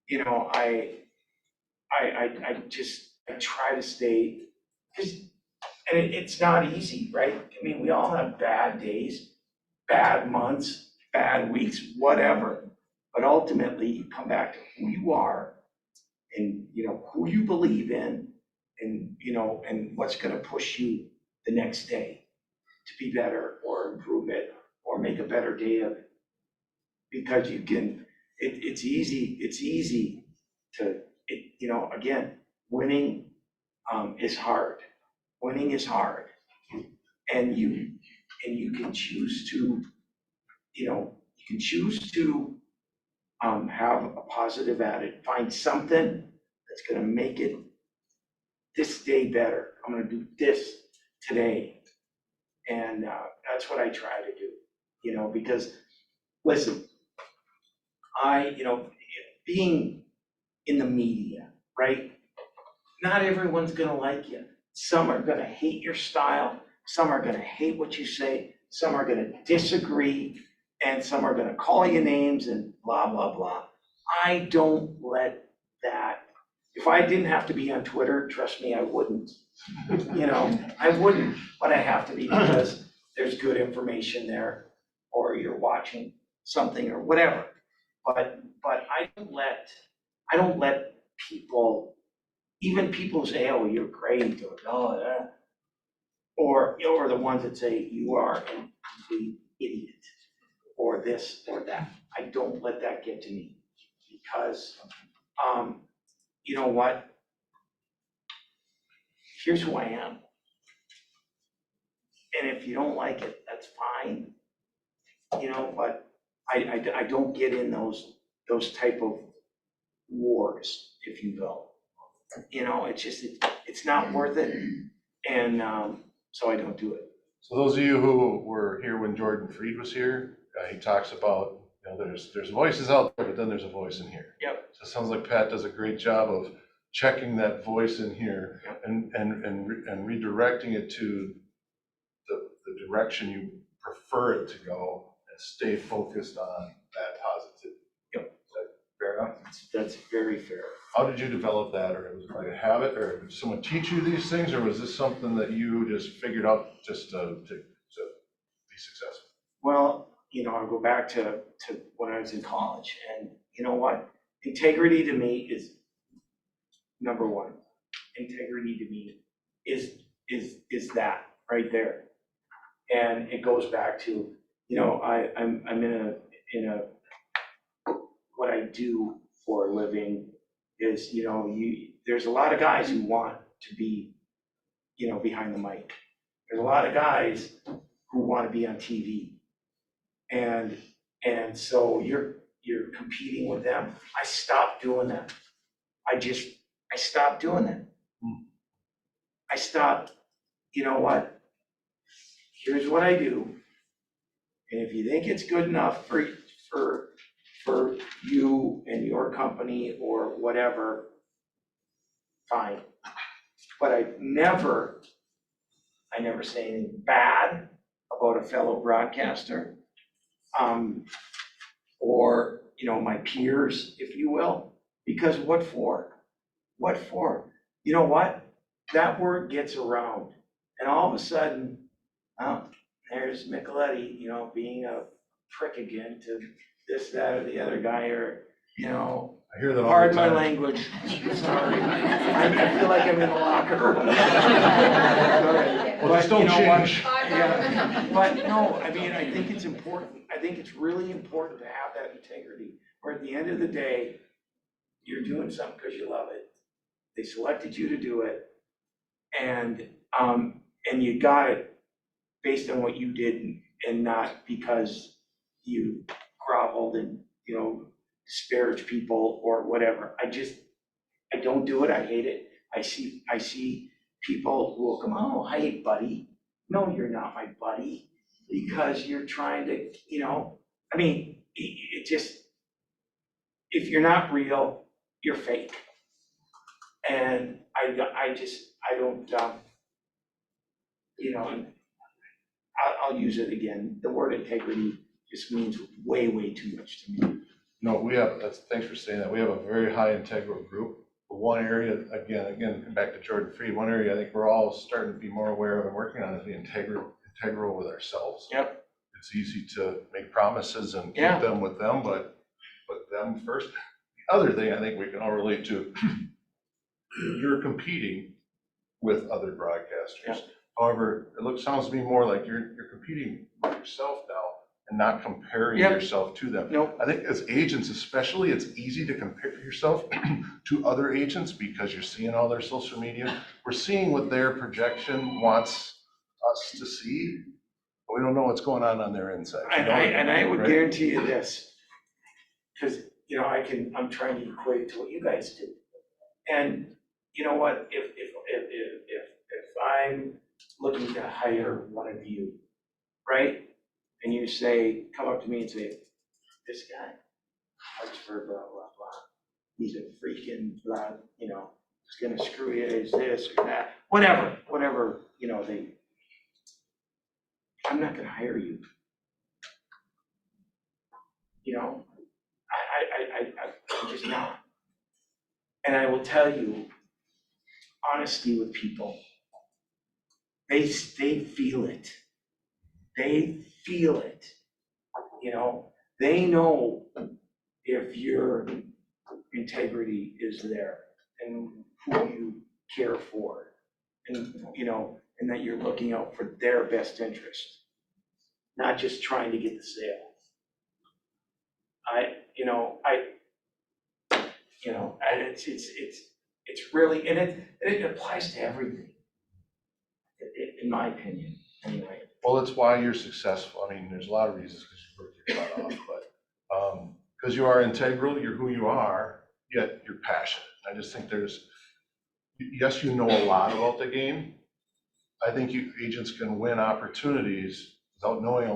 you know, I try to stay, because, and it's not easy, right? I mean, we all have bad days, bad months, bad weeks, whatever. But ultimately, you come back to who you are and, you know, who you believe in and, you know, and what's gonna push you the next day to be better or improve it or make a better day of it. Because you can, it's easy to, you know, again, winning is hard. Winning is hard. And you can choose to, you know, you can choose to have a positive attitude, find something that's gonna make it this day better. I'm gonna do this today. And that's what I try to do, you know, because, listen, you know, being in the media, right? Not everyone's gonna like you. Some are gonna hate your style, some are gonna hate what you say, some are gonna disagree, and some are gonna call you names and blah, blah, blah. I don't let that, if I didn't have to be on Twitter, trust me, I wouldn't. You know, I wouldn't, but I have to be because there's good information there, or you're watching something or whatever. But I don't let people, even people say, oh, you're great, or oh, yeah. Or the ones that say you are a complete idiot, or this or that. I don't let that get to me because, you know what? Here's who I am. And if you don't like it, that's fine. You know, but I don't get in those type of wars, if you will. You know, it's just, it's not worth it. And so I don't do it. So those of you who were here when Jordan Freed was here, he talks about, you know, there's voices out there, but then there's a voice in here. Yep. So it sounds like Pat does a great job of checking that voice in here Yep. and redirecting it to the direction you prefer it to go and stay focused on that positivity. Yep. Is that fair enough? That's very fair. How did you develop that, or was it like a habit, or did someone teach you these things, or was this something that you just figured out just to be successful? Well, you know, I'll go back to when I was in college, and you know what? Integrity to me is number one. Integrity to me is that right there. And it goes back to, you know, I'm in a what I do for a living is, you know, there's a lot of guys who want to be, you know, behind the mic. There's a lot of guys who want to be on TV. And so you're competing with them. I stopped doing that. I stopped doing that. I stopped, you know what? Here's what I do. And if you think it's good enough for you and your company or whatever, fine. But I never say anything bad about a fellow broadcaster, or, you know, my peers, if you will, because what for? What for? You know what? That word gets around, and all of a sudden, oh, there's Michelleti, you know, being a prick again to this, that, or the other guy, or, you know, I hear that all the pardon my time. language, sorry. I feel like I'm in the locker room. Well, just don't But you know what? change. Yeah, but no, I mean, I think it's important. I think it's really important to have that integrity, where at the end of the day, you're doing something because you love it. They selected you to do it, and you got it based on what you did and not because you groveled and, you know, disparage people or whatever. I don't do it, I hate it. I see people who will come, oh, hey, buddy. No, you're not my buddy, because you're trying to, I mean, it just, if you're not real, you're fake. And I don't, I'll use it again. The word integrity just means way, way too much to me. No, thanks for saying that. We have a very high integral group. But one area, again, come back to Jordan Freed, one area I think we're all starting to be more aware of and working on is the integral with ourselves. Yep. It's easy to make promises and keep Yeah. them with them, but put them first. The other thing I think we can all relate to, you're competing with other broadcasters. Yeah. However, sounds to me more like you're competing with yourself now and not comparing Yep. yourself to them. Nope. I think as agents especially, it's easy to compare yourself to other agents because you're seeing all their social media. We're seeing what their projection wants us to see, but we don't know what's going on their inside. And I would Right? guarantee you this, because, I'm trying to equate to what you guys do. And you know what, if I'm looking to hire one of you, right? And you come up to me and say, this guy works for blah, blah, blah. He's a freaking blah, he's gonna screw you, is this or that, whatever, I'm not gonna hire you. I'm just not. And I will tell you, honesty with people, they feel it. They feel it. They know if your integrity is there and who you care for, and and that you're looking out for their best interest, not just trying to get the sale. It's really, and it applies to everything, in my opinion, anyway. Well, it's why you're successful. I mean, there's a lot of reasons because you work your butt off, but because you are integral, you're who you are, yet you're passionate. I just think yes, you know a lot about the game. I think agents can win opportunities without knowing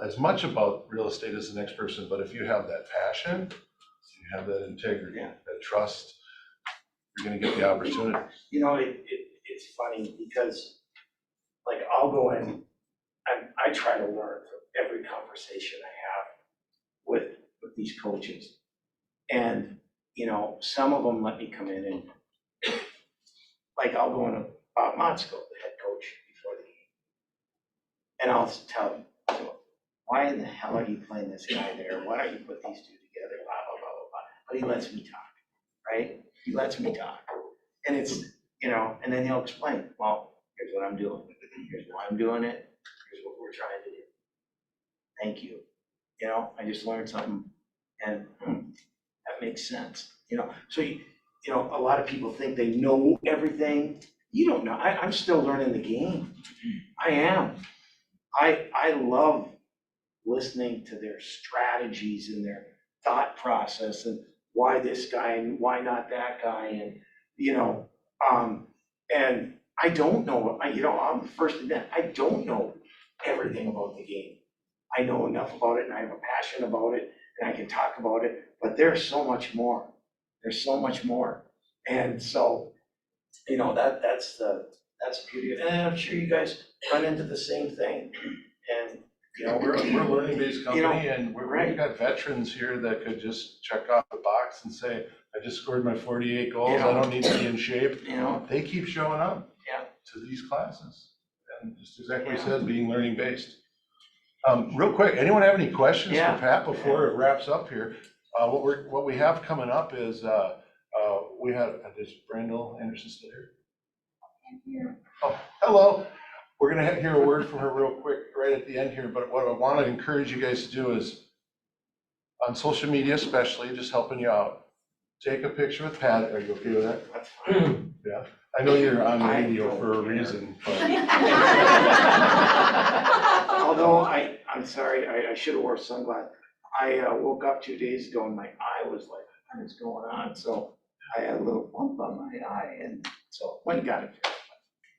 as much about real estate as the next person. But if you have that passion, you have that integrity, that trust, you're going to get the opportunity. It's funny because, like, I'll go in, I try to learn from every conversation I have with these coaches. And, some of them let me come in and, like, I'll go in Bob Motzko, the head coach, before the game. And I'll tell him, why in the hell are you playing this guy there? Why don't you put these two together? Blah, blah, blah, blah, blah. But he lets me talk, right? He lets me talk. And it's, and then he'll explain, well, here's what I'm doing. Here's why I'm doing it. Here's what we're trying to do. Thank you. I just learned something, and that makes sense. So, a lot of people think they know everything. You don't know. I'm still learning the game. I am. I love listening to their strategies and their thought process and why this guy and why not that guy, and and I don't know. I'm the first to admit, I don't know everything about the game. I know enough about it, and I have a passion about it, and I can talk about it. But there's so much more. There's so much more, and so that's the beauty of it. And I'm sure you guys run into the same thing. And We're a learning-based company, and we've right. got veterans here that could just check off the box and say, I just scored my 48 goals, Yeah. I don't need to be in shape. They They keep showing up to these classes. And just exactly what you said, being learning-based. Real quick, anyone have any questions for Pat before it wraps up here? What we have coming up is, we have, is Brandel Anderson still here? Oh, hello. We're gonna hear a word from her real quick right at the end here, but what I want to encourage you guys to do is, on social media especially, just helping you out, take a picture with Pat. Are you okay with that? That's fine. Yeah, I know you're on radio for a reason, but. Although I'm sorry, I should have wore sunglasses. I woke up 2 days ago and my eye was like, what is going on? So I had a little bump on my eye, and so went and got it fixed.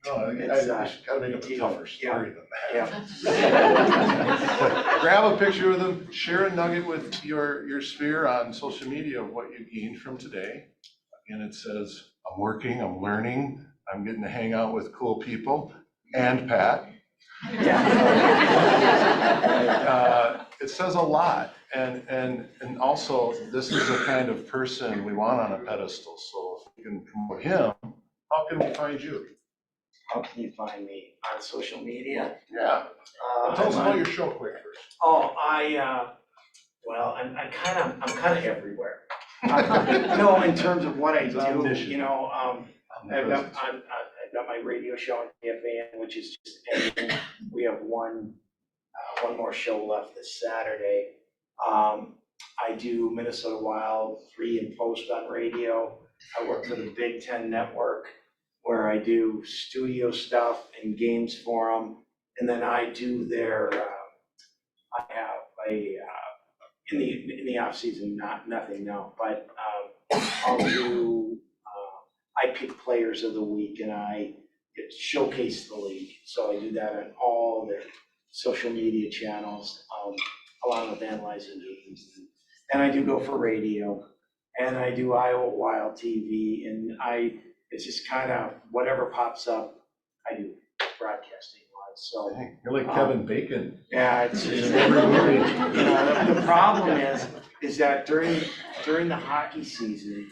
No, It's, I just gotta make up a tougher story than that. Yeah. Grab a picture with them, share a nugget with your sphere on social media of what you gained from today. And it says, I'm working, I'm learning, I'm getting to hang out with cool people, and Pat. It says a lot, and also, this is the kind of person we want on a pedestal, so if we can promote him, how can we find you? How can you find me? On social media? Yeah, tell us about your show quick first. Oh, well, I'm kind of everywhere. No, in terms of what I He's on a do, mission. you know, I've got my radio show on KFAN, which is just ending. We have one more show left this Saturday. I do Minnesota Wild pre and post on radio. I work for the Big Ten Network, where I do studio stuff and games for them. And then I do their, I have a, in the off season, nothing now, but I'll do, I pick players of the week and I showcase the league. So I do that on all their social media channels, along with analyzing games. And I do go for radio, and I do Iowa Wild TV, and it's just kind of whatever pops up, I do broadcasting wise. So Dang, you're like Kevin Bacon. yeah, it's Every movie. you know, the problem is that during the hockey season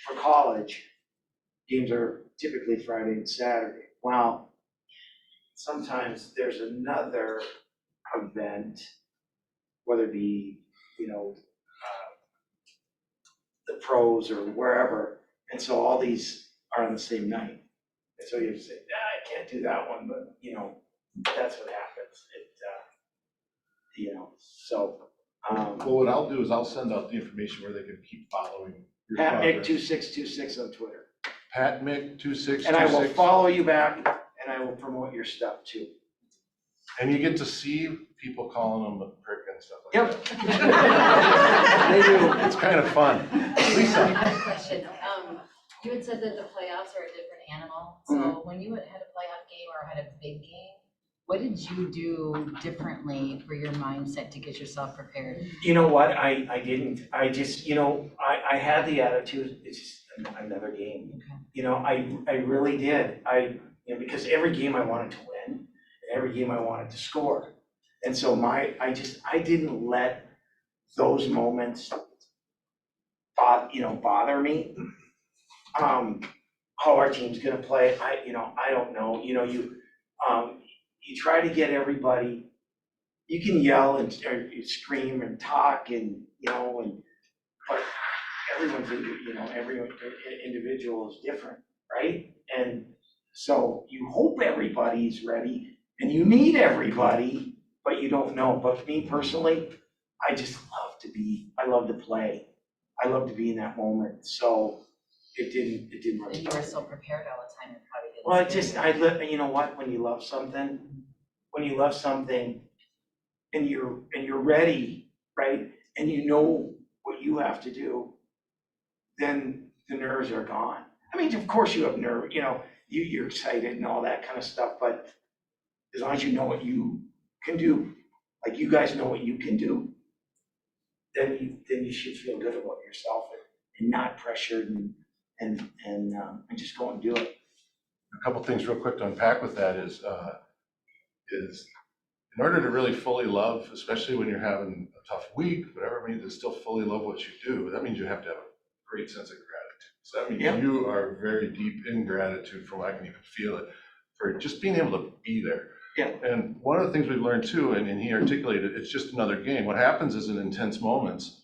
for college, games are typically Friday and Saturday. Well, sometimes there's another event, whether it be, you know, the pros or wherever, and so all these are on the same night. And so you have to say, I can't do that one, but, you know, that's what happens. You know, so. Well, what I'll do is I'll send out the information where they can keep following your Pat Mick progress. 2626 on Twitter. Pat Mick 2626. And I will follow you back, and I will promote your stuff too. And you get to see people calling them a prick and stuff like Yep. that. They do. It's kind of fun. I Lisa. have a question. You had said that the playoffs are a different animal. So when you had a playoff game or had a big game, what did you do differently for your mindset to get yourself prepared? You know what, I didn't, I just, you know, I had the attitude, it's just another game. Okay. You know, I really did, you know, because every game I wanted to win, and every game I wanted to score. And so I didn't let those moments bother me. How our team's gonna play, I don't know, you know, you try to get everybody, you can yell and or you scream and talk and, you know, but everyone's, you know, every individual is different, right? And so you hope everybody's ready and you need everybody, but you don't know. But me personally, I love to play. I love to be in that moment. So it didn't really. And you were so prepared all the time, it probably didn't. Well, you know what, when you love something and you're ready, right? And you know what you have to do, then the nerves are gone. I mean, of course you have nerve, you know, you're excited and all that kind of stuff, but as long as you know what you can do, like you guys know what you can do, then you should feel good about yourself and not pressured and just go and do it. A couple things real quick to unpack with that is in order to really fully love, especially when you're having a tough week, whatever it means, to still fully love what you do, that means you have to have a great sense of gratitude. So that means you are very deep in gratitude for what I can even feel it, for just being able to be there. Yeah. And one of the things we've learned too, and he articulated, it's just another game. What happens is in intense moments,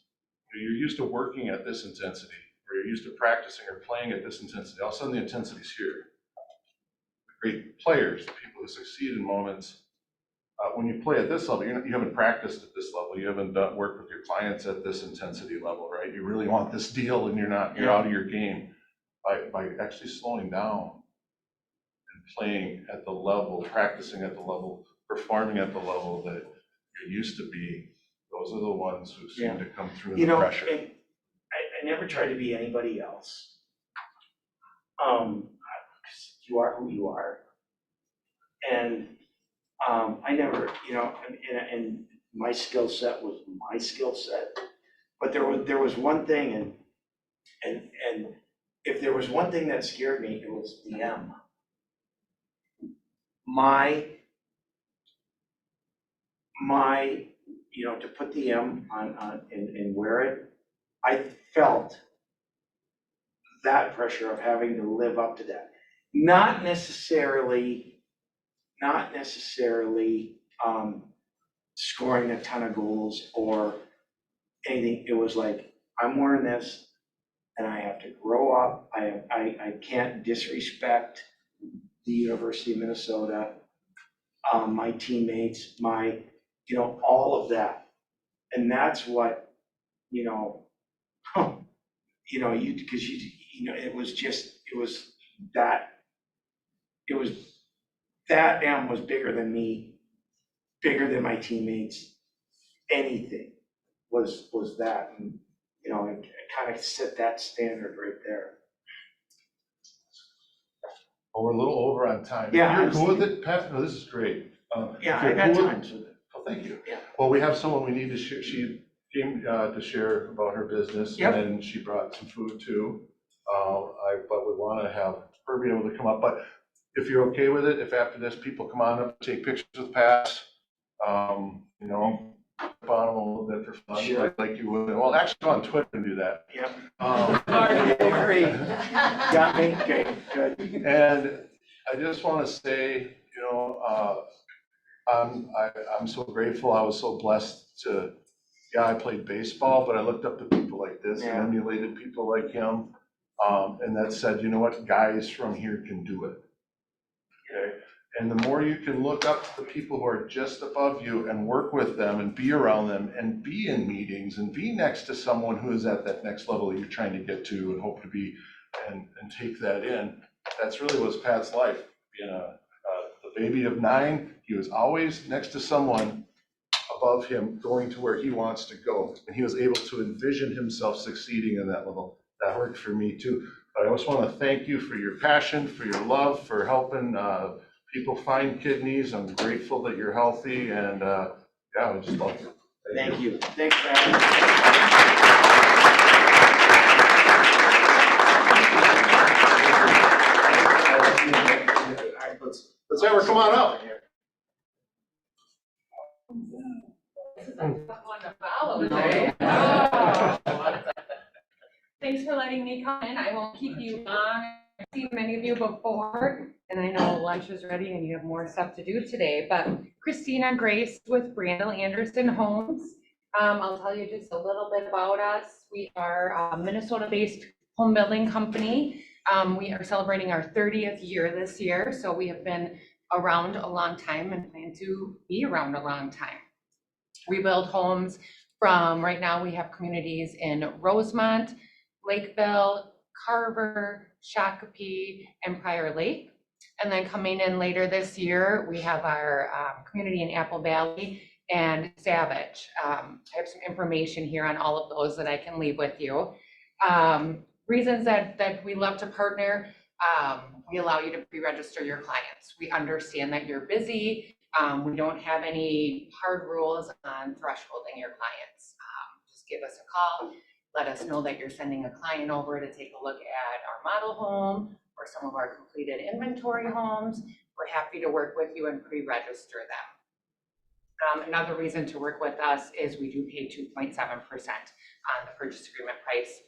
you're used to working at this intensity, or you're used to practicing or playing at this intensity. All of a sudden the intensity's here. Great players, people who succeed in moments, when you play at this level, you haven't practiced at this level. You haven't worked with your clients at this intensity level, right? You really want this deal and you're out of your game. By actually slowing down and playing at the level, practicing at the level, performing at the level that you're used to being, those are the ones who seem to come through You the know, pressure. and I never try to be anybody else. 'Cause you are who you are. And, I never, and my skill set was my skill set. But there was one thing, and if there was one thing that scared me, it was the M. My, to put the M on, and wear it, I felt that pressure of having to live up to that. Not necessarily, scoring a ton of goals or anything. It was like, I'm wearing this and I have to grow up. I can't disrespect the University of Minnesota, my teammates, all of that. And that's what, because that M was bigger than me, bigger than my teammates, anything was that. And, it kind of set that standard right there. Well, we're a little over on time. If Yeah, you're cool with it, Pat, no, this is great. Yeah, If I you're got cool with- time for that. Oh, thank you. Yeah. Well, we have someone we need to share, she came to share about her business. Yep. And then she brought some food too. But we want to have her be able to come up, but if you're okay with it, if after this, people come on up, take pictures with Pat, on them a little bit for fun, Sure. like you would. Well, actually, go on Twitter and do that. Yep. I agree. Got me, okay, good. And I just want to say, I'm so grateful. I was so blessed to, I played baseball, but I looked up to people like this and Yeah. emulated people like him. And that said, you know what, guys from here can do it. Okay. And the more you can look up to the people who are just above you and work with them and be around them and be in meetings and be next to someone who is at that next level that you're trying to get to and hope to be and take that in. That's really was Pat's life. Being the baby of 9, he was always next to someone above him going to where he wants to go. And he was able to envision himself succeeding in that level. That worked for me too. But I just want to thank you for your passion, for your love, for helping people find kidneys. I'm grateful that you're healthy, and I just love you. Thank you. Thanks for having me. All right, Let's have her come on up. Thanks for letting me come in. I won't keep you long. I've seen many of you before, and I know lunch is ready and you have more stuff to do today, but Christina Grace with Brandel Anderson Homes. I'll tell you just a little bit about us. We are a Minnesota-based home building company. We are celebrating our 30th year this year, so we have been around a long time and plan to be around a long time. We build homes from, right now we have communities in Rosemont, Lakeville, Carver, Shakopee, and Prior Lake. And then coming in later this year, we have our community in Apple Valley and Savage. I have some information here on all of those that I can leave with you. Reasons that we love to partner, we allow you to pre-register your clients. We understand that you're busy. We don't have any hard rules on thresholding your clients. Just give us a call. Let us know that you're sending a client over to take a look at our model home or some of our completed inventory homes. We're happy to work with you and pre-register them. Another reason to work with us is we do pay 2.7% on the purchase agreement price.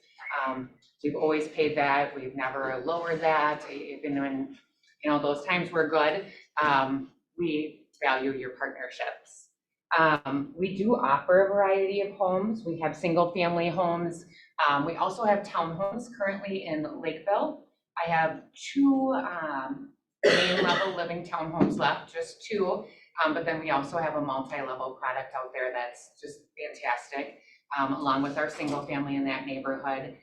We've always paid that. We've never lowered that, even when, those times were good. We value your partnerships. We do offer a variety of homes. We have single family homes. We also have townhomes currently in Lakeville. I have 2 main level living townhomes left, just 2. But then we also have a multi-level product out there that's just fantastic, along with our single family in that neighborhood.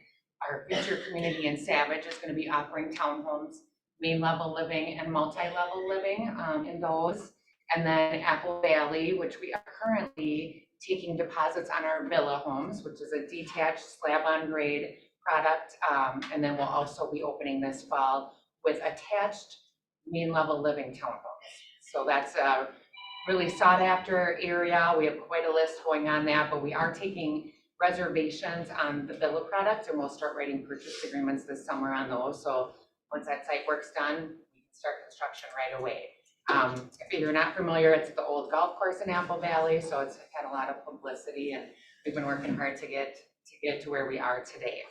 Our future community in Savage is going to be offering townhomes, main level living and multi-level living in those. And then Apple Valley, which we are currently taking deposits on our villa homes, which is a detached slab-on-grade product. And then we'll also be opening this fall with attached main-level living townhomes. So that's a really sought-after area. We have quite a list going on that, but we are taking reservations on the villa product, and we'll start writing purchase agreements this summer on those. So once that site work's done, we can start construction right away. If you're not familiar, it's the old golf course in Apple Valley, so it's had a lot of publicity, and we've been working hard to get to where we are today.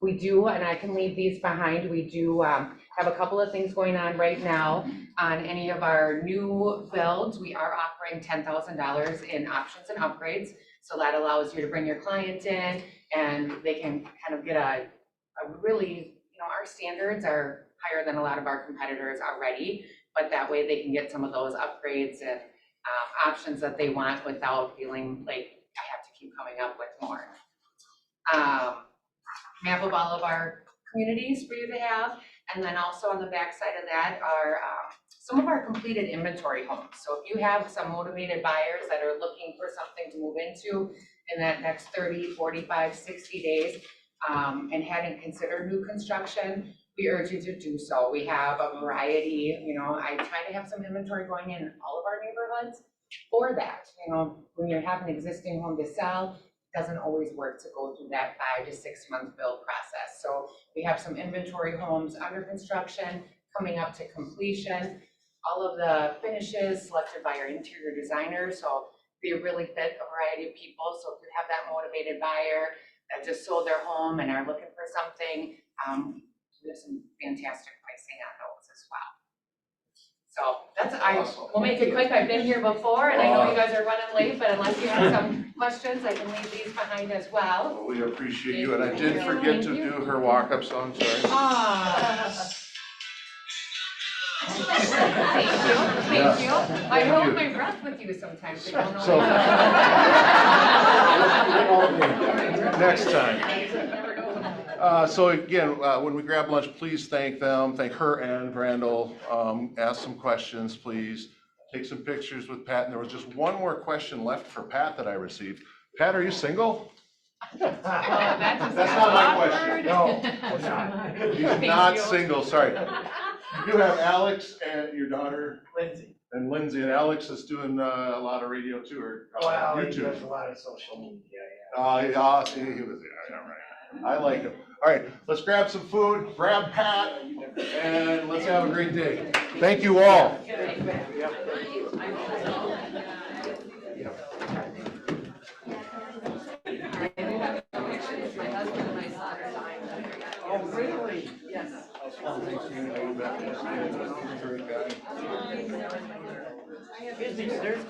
We do, and I can leave these behind, we do have a couple of things going on right now. On any of our new builds, we are offering $10,000 in options and upgrades. So that allows you to bring your client in and they can kind of get a really, our standards are higher than a lot of our competitors already, but that way they can get some of those upgrades and options that they want without feeling like I have to keep coming up with more. Map of all of our communities for you to have, and then also on the back side of that are some of our completed inventory homes. So if you have some motivated buyers that are looking for something to move into in that next 30, 45, 60 days, and hadn't considered new construction, we urge you to do so. We have a variety, I try to have some inventory going in all of our neighborhoods for that. When you have an existing home to sell, it doesn't always work to go through that 5 to 6 month build process. So we have some inventory homes under construction, coming up to completion. All of the finishes selected by our interior designer, so they really fit a variety of people. So if you have that motivated buyer that just sold their home and are looking for something, there's some fantastic pricing on those as well. So that's, Awesome. we'll make it quick. I've been here before and I know you guys are running late, but unless you have some questions, I can leave these behind as well. Well, we appreciate you, and I did forget to do her walk-up song, sorry. Thank you. I Thank hold you. my breath with you sometimes, so you don't know. So- Next time. So again, when we grab lunch, please thank them, thank her and Randall. Ask some questions, please. Take some pictures with Pat. And there was just one more question left for Pat that I received. Pat, are you single? That's not my question. No, I'm not. He's not single, sorry. You have Alex and your daughter Lindsay. and Lindsay, and Alex is doing a lot of radio too, or Well, he YouTube. does a lot of social media, Yeah, see, he was there, yeah, right. I like him. All right, let's grab some food, grab Pat, and let's have a great day. Thank you all. Oh, really? Yes. Great guy. There's